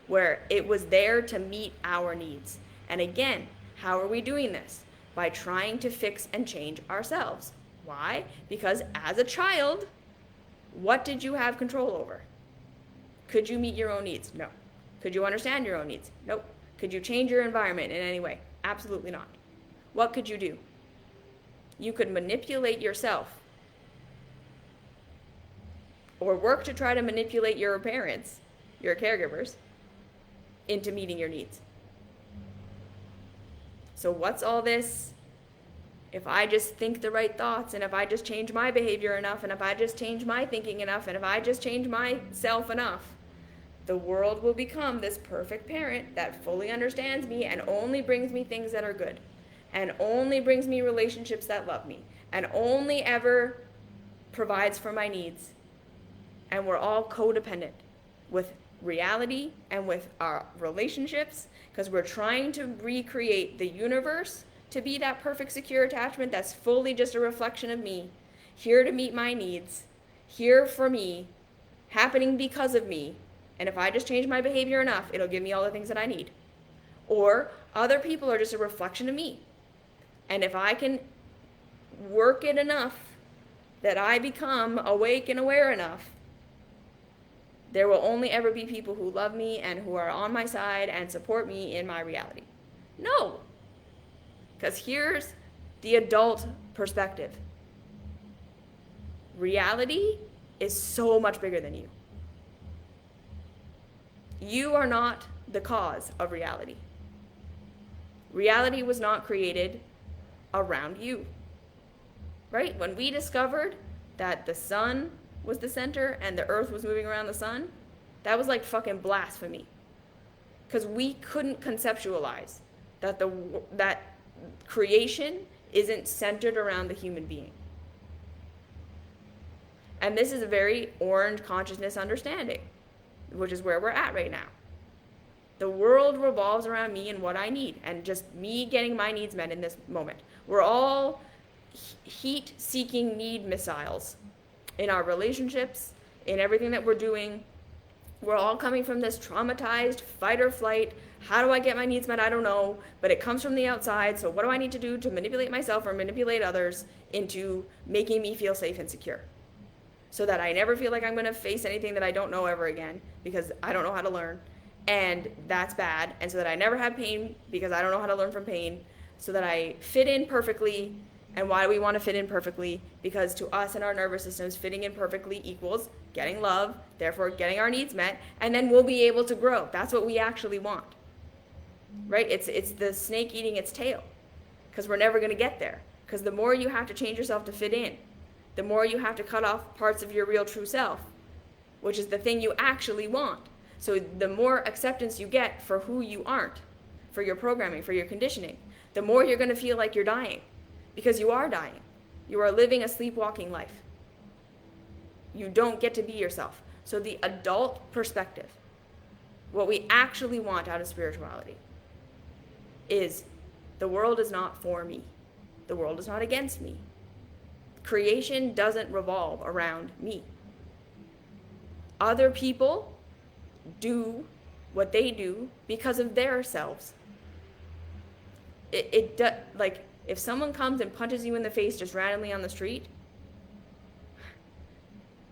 A: where it was there to meet our needs. And again, how are we doing this? By trying to fix and change ourselves. Why? Because as a child, what did you have control over? Could you meet your own needs? No. Could you understand your own needs? Nope. Could you change your environment in any way? Absolutely not. What could you do? You could manipulate yourself or work to try to manipulate your parents, your caregivers, into meeting your needs. So what's all this? If I just think the right thoughts, and if I just change my behavior enough, and if I just change my thinking enough, and if I just change myself enough, the world will become this perfect parent that fully understands me and only brings me things that are good, and only brings me relationships that love me, and only ever provides for my needs. And we're all codependent with reality and with our relationships because we're trying to recreate the universe to be that perfect secure attachment that's fully just a reflection of me, here to meet my needs, here for me, happening because of me. And if I just change my behavior enough, it'll give me all the things that I need. Or other people are just a reflection of me. And if I can work it enough that I become awake and aware enough, there will only ever be people who love me and who are on my side and support me in my reality. No. Because here's the adult perspective. Reality is so much bigger than you. You are not the cause of reality. Reality was not created around you. Right? When we discovered that the sun was the center and the earth was moving around the sun, that was like fucking blasphemy. Because we couldn't conceptualize that that creation isn't centered around the human being. And this is a very orange consciousness understanding, which is where we're at right now. The world revolves around me and what I need, and just me getting my needs met in this moment. We're all heat-seeking need missiles in our relationships, in everything that we're doing. We're all coming from this traumatized fight or flight. How do I get my needs met? I don't know, but it comes from the outside. So what do I need to do to manipulate myself or manipulate others into making me feel safe and secure? So that I never feel like I'm going to face anything that I don't know ever again because I don't know how to learn. And that's bad. And so that I never have pain because I don't know how to learn from pain. So that I fit in perfectly. And why do we want to fit in perfectly? Because to us and our nervous systems, fitting in perfectly equals getting love, therefore getting our needs met, and then we'll be able to grow. That's what we actually want. Right? It's the snake eating its tail. Because we're never going to get there. Because the more you have to change yourself to fit in, the more you have to cut off parts of your real true self, which is the thing you actually want. So the more acceptance you get for who you aren't, for your programming, for your conditioning, the more you're going to feel like you're dying. Because you are dying. You are living a sleepwalking life. You don't get to be yourself. So the adult perspective, what we actually want out of spirituality, is the world is not for me. The world is not against me. Creation doesn't revolve around me. Other people do what they do because of their selves. Like, if someone comes and punches you in the face just randomly on the street,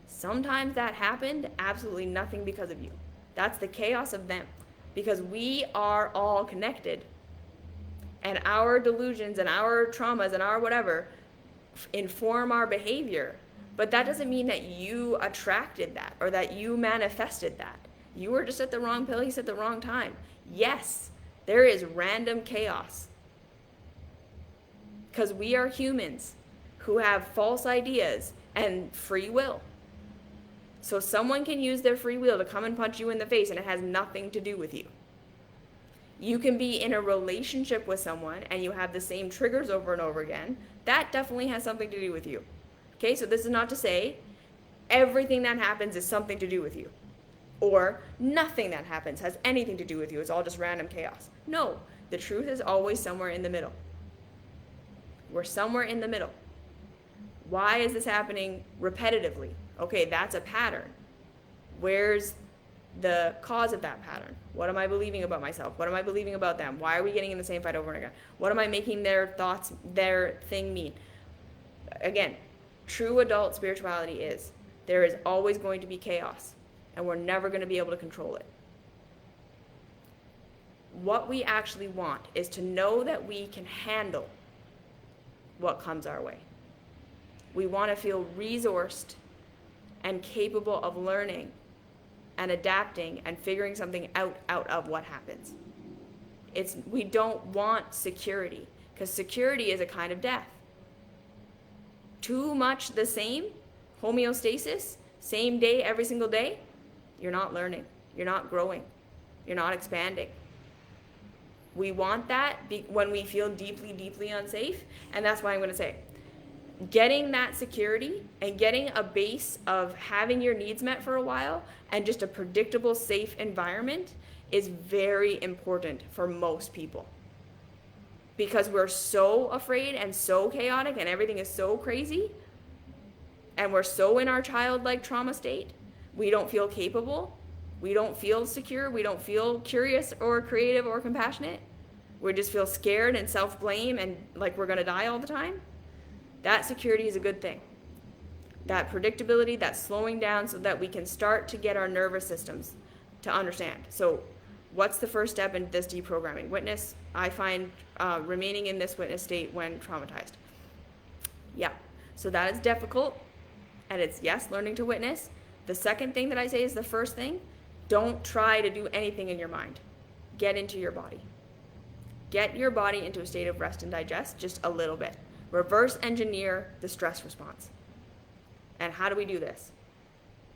A: sometimes that happened absolutely nothing because of you. That's the chaos of them. Because we are all connected. And our delusions and our traumas and our whatever inform our behavior. But that doesn't mean that you attracted that or that you manifested that. You were just at the wrong place at the wrong time. Yes, there is random chaos. Because we are humans who have false ideas and free will. So someone can use their free will to come and punch you in the face and it has nothing to do with you. You can be in a relationship with someone and you have the same triggers over and over again. That definitely has something to do with you. Okay, so this is not to say everything that happens is something to do with you. Or nothing that happens has anything to do with you. It's all just random chaos. No, the truth is always somewhere in the middle. We're somewhere in the middle. Why is this happening repetitively? Okay, that's a pattern. Where's the cause of that pattern? What am I believing about myself? What am I believing about them? Why are we getting in the same fight over and again? What am I making their thoughts, their thing mean? Again, true adult spirituality is there is always going to be chaos, and we're never going to be able to control it. What we actually want is to know that we can handle what comes our way. We want to feel resourced and capable of learning and adapting and figuring something out of what happens. We don't want security, because security is a kind of death. Too much the same, homeostasis, same day every single day, you're not learning, you're not growing, you're not expanding. We want that when we feel deeply, deeply unsafe, and that's why I'm going to say, getting that security and getting a base of having your needs met for a while and just a predictable, safe environment is very important for most people. Because we're so afraid and so chaotic and everything is so crazy, and we're so in our childlike trauma state, we don't feel capable, we don't feel secure, we don't feel curious or creative or compassionate. We just feel scared and self-blame and like we're going to die all the time. That security is a good thing. That predictability, that slowing down so that we can start to get our nervous systems to understand. So what's the first step in this deprogramming? Witness, I find remaining in this witness state when traumatized. Yeah, so that is difficult. And it's, yes, learning to witness. The second thing that I say is the first thing. Don't try to do anything in your mind. Get into your body. Get your body into a state of rest and digest just a little bit. Reverse engineer the stress response. And how do we do this?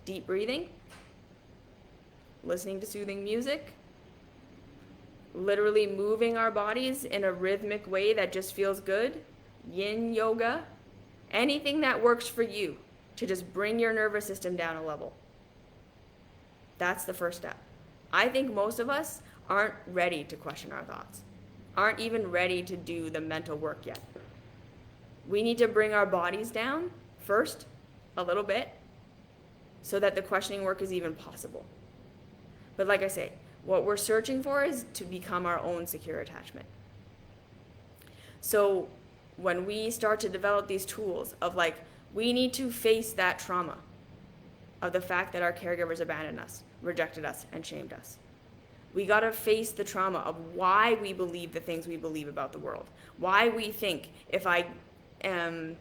A: Deep breathing, listening to soothing music, literally moving our bodies in a rhythmic way that just feels good, yin yoga, anything that works for you to just bring your nervous system down a level. That's the first step. I think most of us aren't ready to question our thoughts, aren't even ready to do the mental work yet. We need to bring our bodies down first, a little bit, so that the questioning work is even possible. But like I say, what we're searching for is to become our own secure attachment. So when we start to develop these tools of like, we need to face that trauma of the fact that our caregivers abandoned us, rejected us, and shamed us. We got to face the trauma of why we believe the things we believe about the world. Why we think if I'm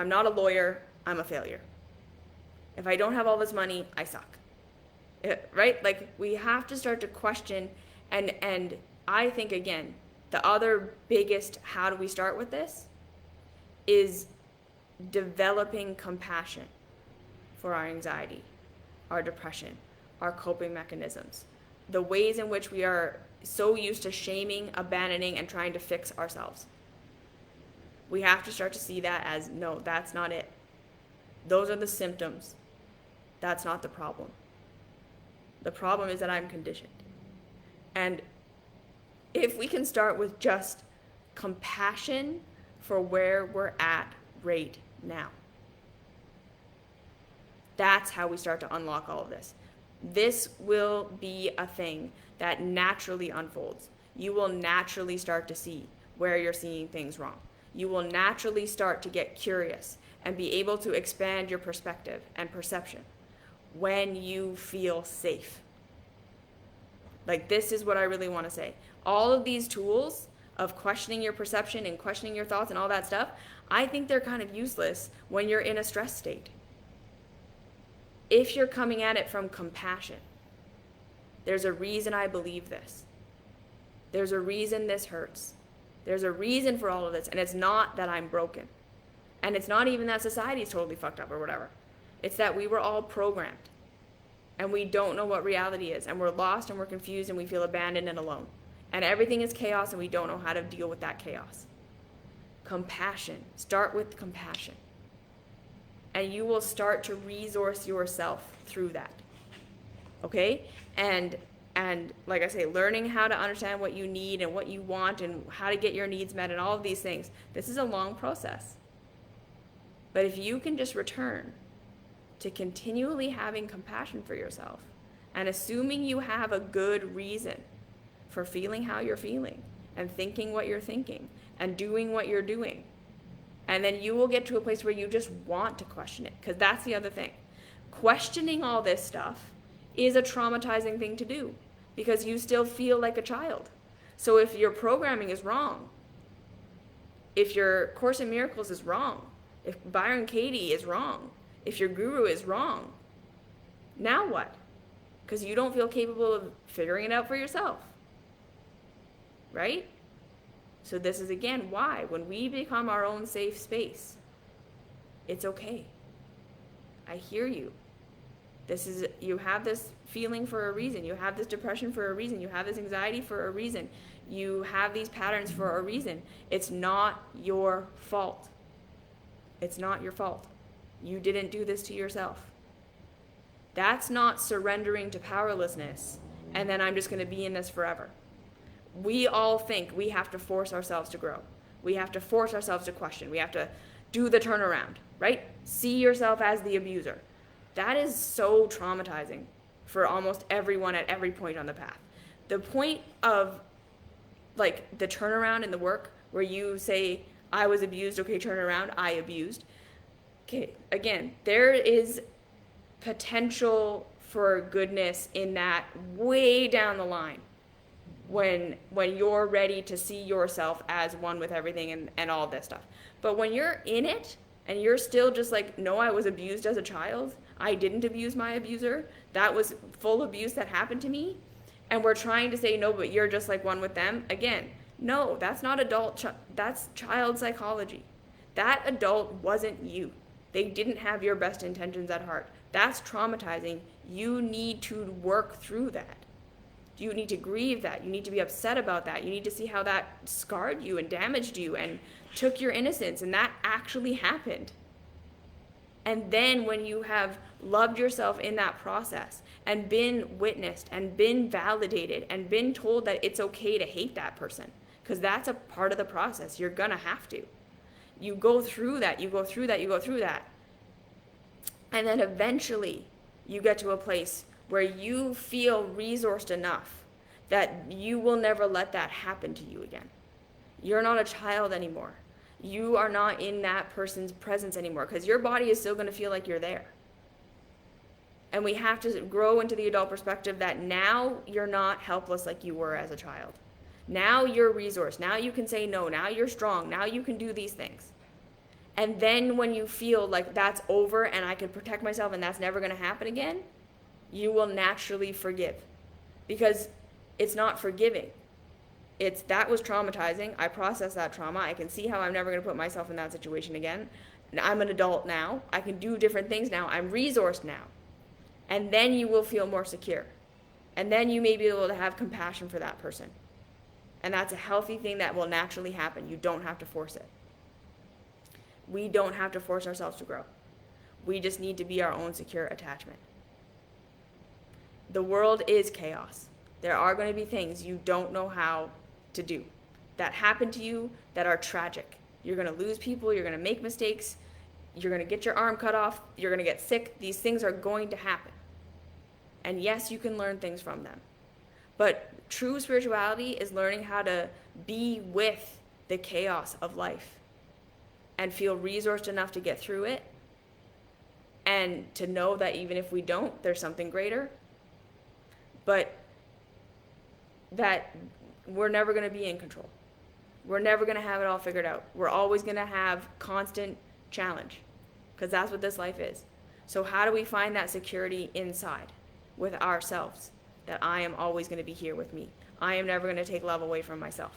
A: not a lawyer, I'm a failure. If I don't have all this money, I suck. Right? Like, we have to start to question, and I think, again, the other biggest how do we start with this is developing compassion for our anxiety, our depression, our coping mechanisms, the ways in which we are so used to shaming, abandoning, and trying to fix ourselves. We have to start to see that as, no, that's not it. Those are the symptoms. That's not the problem. The problem is that I'm conditioned. And if we can start with just compassion for where we're at right now, that's how we start to unlock all of this. This will be a thing that naturally unfolds. You will naturally start to see where you're seeing things wrong. You will naturally start to get curious and be able to expand your perspective and perception when you feel safe. Like, this is what I really want to say. All of these tools of questioning your perception and questioning your thoughts and all that stuff, I think they're kind of useless when you're in a stress state. If you're coming at it from compassion, there's a reason I believe this. There's a reason this hurts. There's a reason for all of this, and it's not that I'm broken. And it's not even that society is totally fucked up or whatever. It's that we were all programmed, and we don't know what reality is, and we're lost and we're confused and we feel abandoned and alone. And everything is chaos and we don't know how to deal with that chaos. Compassion. Start with compassion. And you will start to resource yourself through that. Okay? And like I say, learning how to understand what you need and what you want and how to get your needs met and all of these things, this is a long process. But if you can just return to continually having compassion for yourself and assuming you have a good reason for feeling how you're feeling and thinking what you're thinking and doing what you're doing, and then you will get to a place where you just want to question it, because that's the other thing. Questioning all this stuff is a traumatizing thing to do because you still feel like a child. So if your programming is wrong, if your Course in Miracles is wrong, if Byron Katie is wrong, if your guru is wrong, now what? Because you don't feel capable of figuring it out for yourself. Right? So this is, again, why when we become our own safe space, it's okay. I hear you. You have this feeling for a reason. You have this depression for a reason. You have this anxiety for a reason. You have these patterns for a reason. It's not your fault. It's not your fault. You didn't do this to yourself. That's not surrendering to powerlessness, and then I'm just going to be in this forever. We all think we have to force ourselves to grow. We have to force ourselves to question. We have to do the turnaround, right? See yourself as the abuser. That is so traumatizing for almost everyone at every point on the path. The point of like the turnaround in the work where you say, I was abused, okay, turn around, I abused. Okay, again, there is potential for goodness in that way down the line when you're ready to see yourself as one with everything and all this stuff. But when you're in it and you're still just like, no, I was abused as a child, I didn't abuse my abuser, that was full abuse that happened to me, and we're trying to say, no, but you're just like one with them, again, no, that's not that's child psychology. That adult wasn't you. They didn't have your best intentions at heart. That's traumatizing. You need to work through that. You need to grieve that. You need to be upset about that. You need to see how that scarred you and damaged you and took your innocence, and that actually happened. And then when you have loved yourself in that process and been witnessed and been validated and been told that it's okay to hate that person, because that's a part of the process. You're going to have to. You go through that, you go through that, you go through that. And then eventually you get to a place where you feel resourced enough that you will never let that happen to you again. You're not a child anymore. You are not in that person's presence anymore, because your body is still going to feel like you're there. And we have to grow into the adult perspective that now you're not helpless like you were as a child. Now you're resourced. Now you can say no. Now you're strong. Now you can do these things. And then when you feel like that's over and I can protect myself and that's never going to happen again, you will naturally forgive. Because it's not forgiving. It's that was traumatizing. I processed that trauma. I can see how I'm never going to put myself in that situation again. And I'm an adult now. I can do different things now. I'm resourced now. And then you will feel more secure. And then you may be able to have compassion for that person. And that's a healthy thing that will naturally happen. You don't have to force it. We don't have to force ourselves to grow. We just need to be our own secure attachment. The world is chaos. There are going to be things you don't know how to do that happen to you that are tragic. You're going to lose people. You're going to make mistakes. You're going to get your arm cut off. You're going to get sick. These things are going to happen. And yes, you can learn things from them. But true spirituality is learning how to be with the chaos of life and feel resourced enough to get through it, and to know that even if we don't, there's something greater, but that we're never going to be in control. We're never going to have it all figured out. We're always going to have constant challenge, because that's what this life is. So how do we find that security inside with ourselves? That I am always going to be here with me. I am never going to take love away from myself.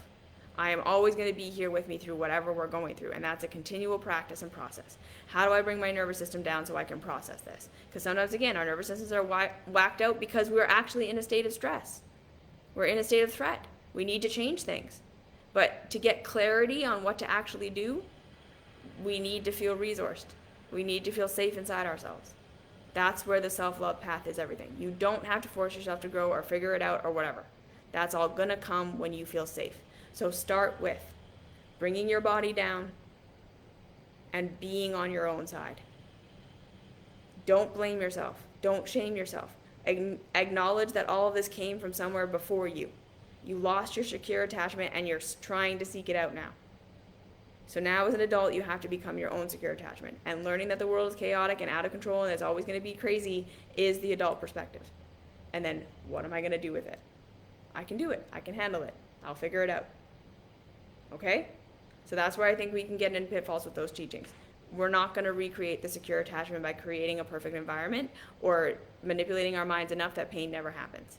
A: I am always going to be here with me through whatever we're going through. And that's a continual practice and process. How do I bring my nervous system down so I can process this? Because sometimes, again, our nervous systems are whacked out because we're actually in a state of stress. We're in a state of threat. We need to change things. But to get clarity on what to actually do, we need to feel resourced. We need to feel safe inside ourselves. That's where the self-love path is everything. You don't have to force yourself to grow or figure it out or whatever. That's all going to come when you feel safe. So start with bringing your body down and being on your own side. Don't blame yourself. Don't shame yourself. Acknowledge that all of this came from somewhere before you. You lost your secure attachment and you're trying to seek it out now. So now as an adult, you have to become your own secure attachment. And learning that the world is chaotic and out of control and it's always going to be crazy is the adult perspective. And then what am I going to do with it? I can do it. I can handle it. I'll figure it out. Okay? So that's where I think we can get into pitfalls with those teachings. We're not going to recreate the secure attachment by creating a perfect environment or manipulating our minds enough that pain never happens.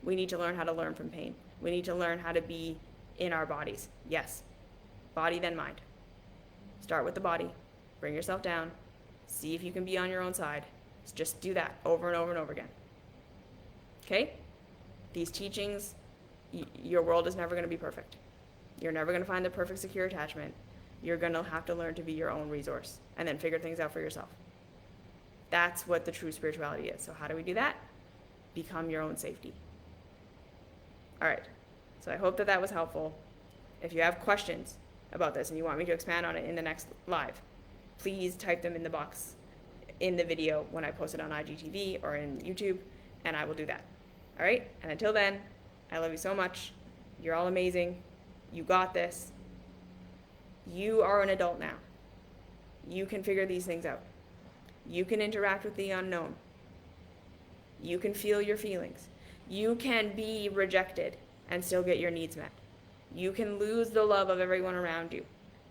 A: We need to learn how to learn from pain. We need to learn how to be in our bodies. Yes. Body, then mind. Start with the body. Bring yourself down. See if you can be on your own side. Just do that over and over and over again. Okay? These teachings, your world is never going to be perfect. You're never going to find the perfect secure attachment. You're going to have to learn to be your own resource and then figure things out for yourself. That's what the true spirituality is. So how do we do that? Become your own safety. All right. So I hope that that was helpful. If you have questions about this and you want me to expand on it in the next live, please type them in the box in the video when I post it on IGTV or in YouTube, and I will do that. All right? And until then, I love you so much. You're all amazing. You got this. You are an adult now. You can figure these things out. You can interact with the unknown. You can feel your feelings. You can be rejected and still get your needs met. You can lose the love of everyone around you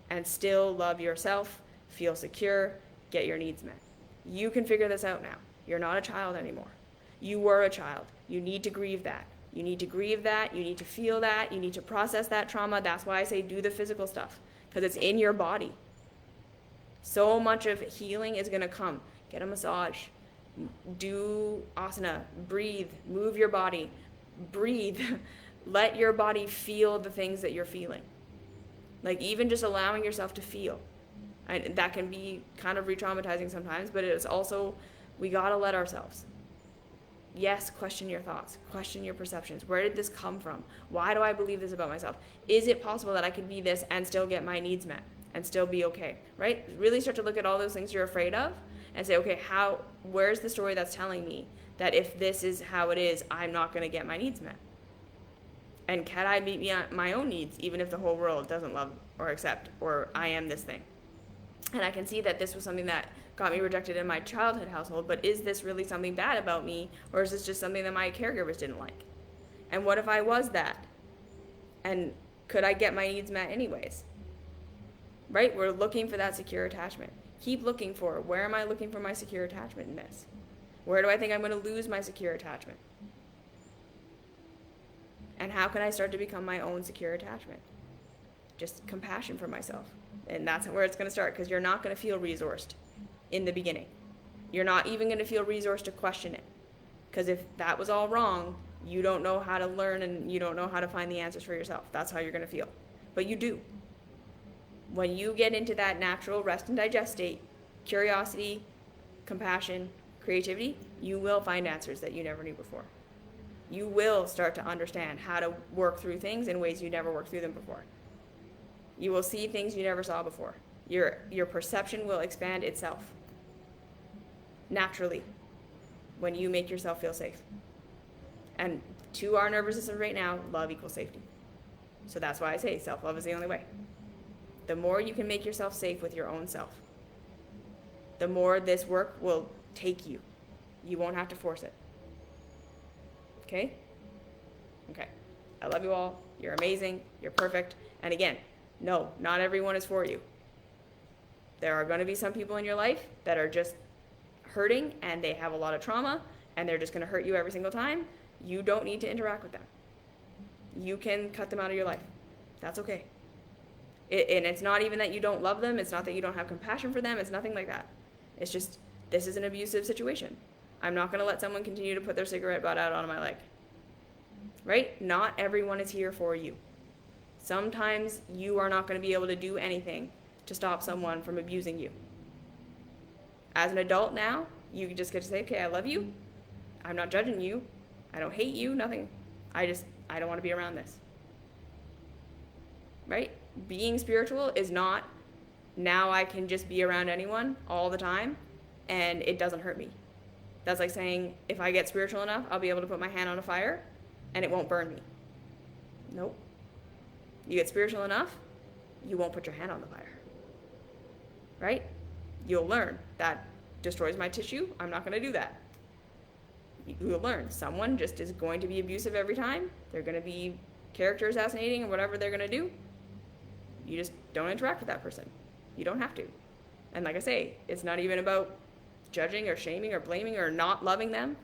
A: and still love yourself, feel secure, get your needs met. You can figure this out now. You're not a child anymore. You were a child. You need to grieve that. You need to grieve that. You need to feel that. You need to process that trauma. That's why I say do the physical stuff, because it's in your body. So much of healing is going to come. Get a massage. Do asana. Breathe. Move your body. Breathe. Let your body feel the things that you're feeling. Like even just allowing yourself to feel. And that can be kind of re-traumatizing sometimes, but it's also, we got to let ourselves. Yes, question your thoughts. Question your perceptions. Where did this come from? Why do I believe this about myself? Is it possible that I could be this and still get my needs met and still be okay, right? Really start to look at all those things you're afraid of and say, okay, where's the story that's telling me that if this is how it is, I'm not going to get my needs met? And can I meet my own needs even if the whole world doesn't love or accept, or I am this thing? And I can see that this was something that got me rejected in my childhood household, but is this really something bad about me, or is this just something that my caregivers didn't like? And what if I was that? And could I get my needs met anyways? Right? We're looking for that secure attachment. Keep looking for, where am I looking for my secure attachment in this? Where do I think I'm going to lose my secure attachment? And how can I start to become my own secure attachment? Just compassion for myself. And that's where it's going to start, because you're not going to feel resourced in the beginning. You're not even going to feel resourced to question it. Because if that was all wrong, you don't know how to learn and you don't know how to find the answers for yourself. That's how you're going to feel. But you do. When you get into that natural rest and digest state, curiosity, compassion, creativity, you will find answers that you never knew before. You will start to understand how to work through things in ways you never worked through them before. You will see things you never saw before. Your perception will expand itself naturally when you make yourself feel safe. And to our nervous system right now, love equals safety. So that's why I say self-love is the only way. The more you can make yourself safe with your own self, the more this work will take you. You won't have to force it. Okay? Okay. I love you all. You're amazing. You're perfect. And again, no, not everyone is for you. There are going to be some people in your life that are just hurting and they have a lot of trauma and they're just going to hurt you every single time. You don't need to interact with them. You can cut them out of your life. That's okay. And it's not even that you don't love them. It's not that you don't have compassion for them. It's nothing like that. It's just, this is an abusive situation. I'm not going to let someone continue to put their cigarette butt out on my leg. Right? Not everyone is here for you. Sometimes you are not going to be able to do anything to stop someone from abusing you. As an adult now, you just get to say, okay, I love you. I'm not judging you. I don't hate you, nothing. I don't want to be around this. Right? Being spiritual is not, now I can just be around anyone all the time and it doesn't hurt me. That's like saying, if I get spiritual enough, I'll be able to put my hand on a fire and it won't burn me. Nope. You get spiritual enough, you won't put your hand on the fire. Right? You'll learn that destroys my tissue. I'm not going to do that. You'll learn someone just is going to be abusive every time. They're going to be character assassinating or whatever they're going to do. You just don't interact with that person. You don't have to. And like I say, it's not even about judging or shaming or blaming or not loving them.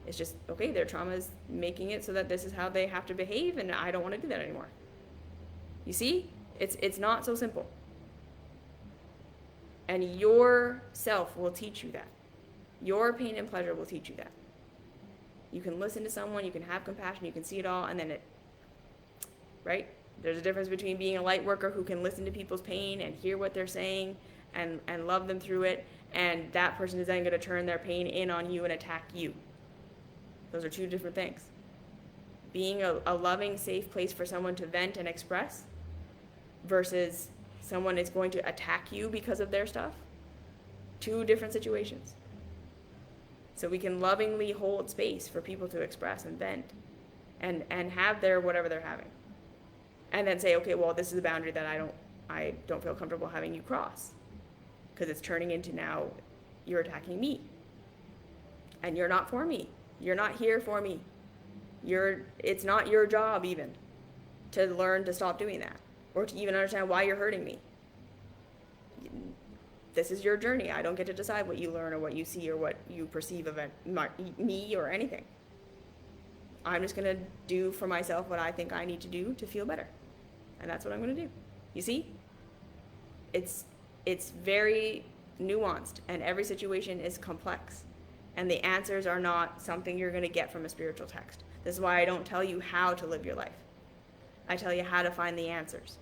A: It's just, okay, their trauma is making it so that this is how they have to behave and I don't want to do that anymore. You see? It's not so simple. And your self will teach you that. Your pain and pleasure will teach you that. You can listen to someone, you can have compassion, you can see it all, and then right? There's a difference between being a light worker who can listen to people's pain and hear what they're saying and love them through it, and that person is then going to turn their pain in on you and attack you. Those are two different things. Being a loving, safe place for someone to vent and express versus someone is going to attack you because of their stuff. Two different situations. So we can lovingly hold space for people to express and vent and have their whatever they're having. And then say, okay, well, this is a boundary that I don't feel comfortable having you cross. Because it's turning into now you're attacking me. And you're not for me. You're not here for me. It's not your job even to learn to stop doing that or to even understand why you're hurting me. This is your journey. I don't get to decide what you learn or what you see or what you perceive of me or anything. I'm just going to do for myself what I think I need to do to feel better. And that's what I'm going to do. You see? It's very nuanced, and every situation is complex. And the answers are not something you're going to get from a spiritual text. This is why I don't tell you how to live your life. I tell you how to find the answers.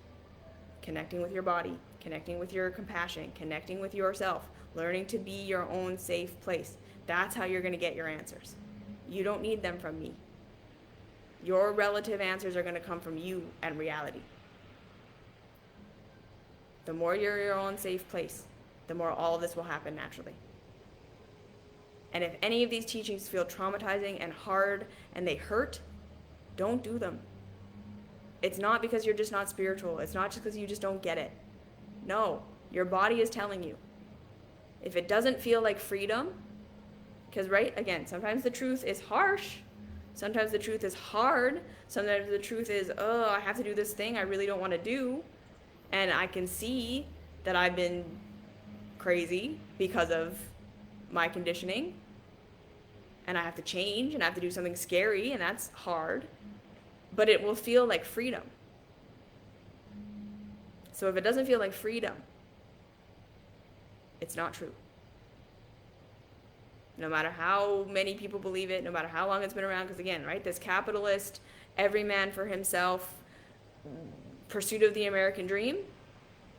A: Connecting with your body, connecting with your compassion, connecting with yourself, learning to be your own safe place. That's how you're going to get your answers. You don't need them from me. Your relative answers are going to come from you and reality. The more you're your own safe place, the more all of this will happen naturally. And if any of these teachings feel traumatizing and hard and they hurt, don't do them. It's not because you're just not spiritual. It's not just because you just don't get it. No, your body is telling you. If it doesn't feel like freedom, because right, again, sometimes the truth is harsh. Sometimes the truth is hard. Sometimes the truth is, oh, I have to do this thing I really don't want to do. And I can see that I've been crazy because of my conditioning. And I have to change and I have to do something scary, and that's hard. But it will feel like freedom. So if it doesn't feel like freedom, it's not true. No matter how many people believe it, no matter how long it's been around, because again, right, this capitalist, every man for himself, pursuit of the American dream,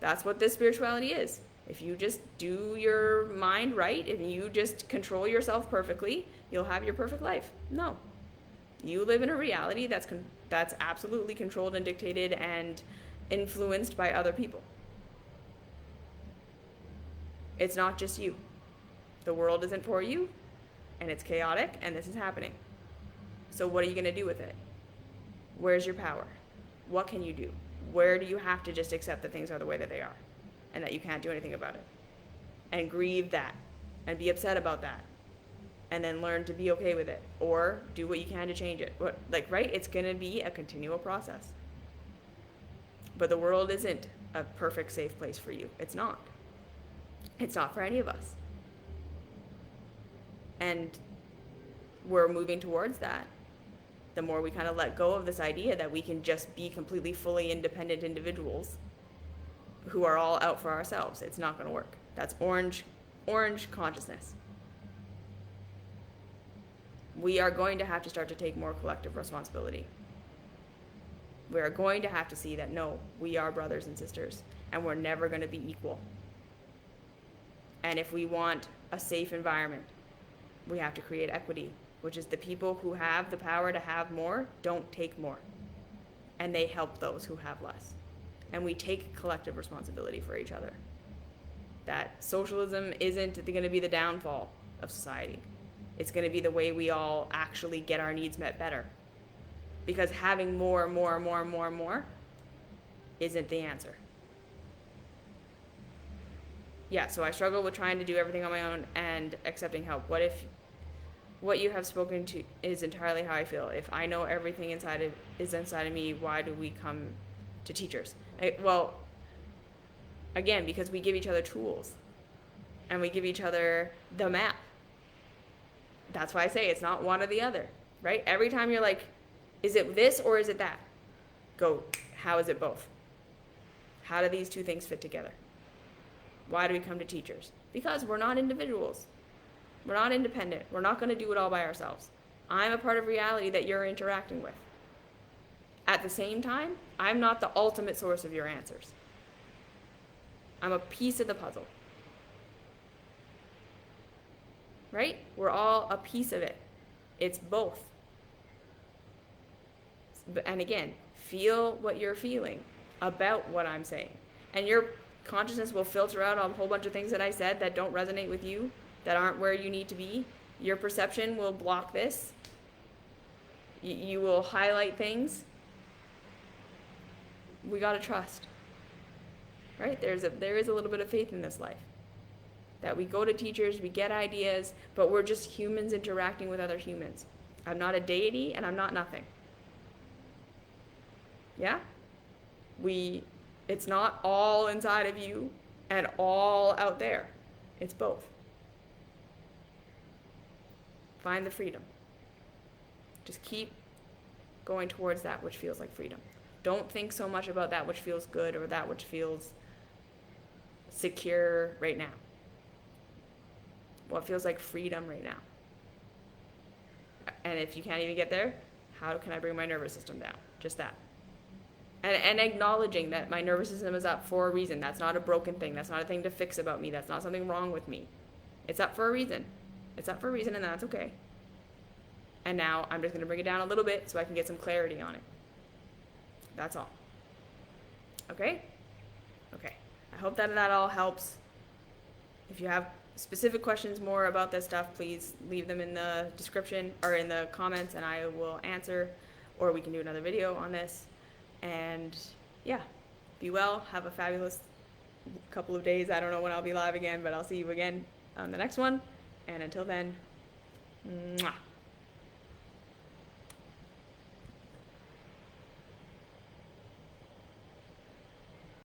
A: that's what this spirituality is. If you just do your mind right, if you just control yourself perfectly, you'll have your perfect life. No. You live in a reality that's absolutely controlled and dictated and influenced by other people. It's not just you. The world isn't for you, and it's chaotic, and this is happening. So what are you going to do with it? Where's your power? What can you do? Where do you have to just accept that things are the way that they are and that you can't do anything about it? And grieve that and be upset about that and then learn to be okay with it or do what you can to change it. Right? It's going to be a continual process. But the world isn't a perfect, safe place for you. It's not. It's not for any of us. And we're moving towards that. The more we kind of let go of this idea that we can just be completely, fully independent individuals who are all out for ourselves. It's not going to work. That's orange consciousness. We are going to have to start to take more collective responsibility. We are going to have to see that, no, we are brothers and sisters, and we're never going to be equal. And if we want a safe environment, we have to create equity, which is the people who have the power to have more don't take more. And they help those who have less. And we take collective responsibility for each other. That socialism isn't going to be the downfall of society. It's going to be the way we all actually get our needs met better. Because having more isn't the answer. Yeah, so I struggle with trying to do everything on my own and accepting help. What if what you have spoken to is entirely how I feel? If I know everything is inside of me, why do we come to teachers? Well, again, because we give each other tools and we give each other the map. That's why I say it's not one or the other, right? Every time you're like, is it this or is it that? Go, how is it both? How do these two things fit together? Why do we come to teachers? Because we're not individuals. We're not independent. We're not going to do it all by ourselves. I'm a part of reality that you're interacting with. At the same time, I'm not the ultimate source of your answers. I'm a piece of the puzzle. right? We're all a piece of it. It's both. And again, feel what you're feeling about what I'm saying. And your consciousness will filter out a whole bunch of things that I said that don't resonate with you, that aren't where you need to be. Your perception will block this. You will highlight things. We gotta trust, right? There is a little bit of faith in this life. That we go to teachers, we get ideas, but we're just humans interacting with other humans. I'm not a deity and I'm not nothing. Yeah? It's not all inside of you and all out there. It's both. Find the freedom. Just keep going towards that which feels like freedom. Don't think so much about that which feels good or that which feels secure right now. What feels like freedom right now? And if you can't even get there, how can I bring my nervous system down? Just that. And acknowledging that my nervous system is up for a reason. That's not a broken thing. That's not a thing to fix about me. That's not something wrong with me. It's up for a reason. It's up for a reason, and that's okay. And now I'm just going to bring it down a little bit so I can get some clarity on it. That's all. Okay? Okay. I hope that all helps. If you have specific questions more about this stuff, please leave them in the description or in the comments and I will answer, or we can do another video on this. And yeah, be well. Have a fabulous couple of days. I don't know when I'll be live again, but I'll see you again on the next one. And until then, mwah.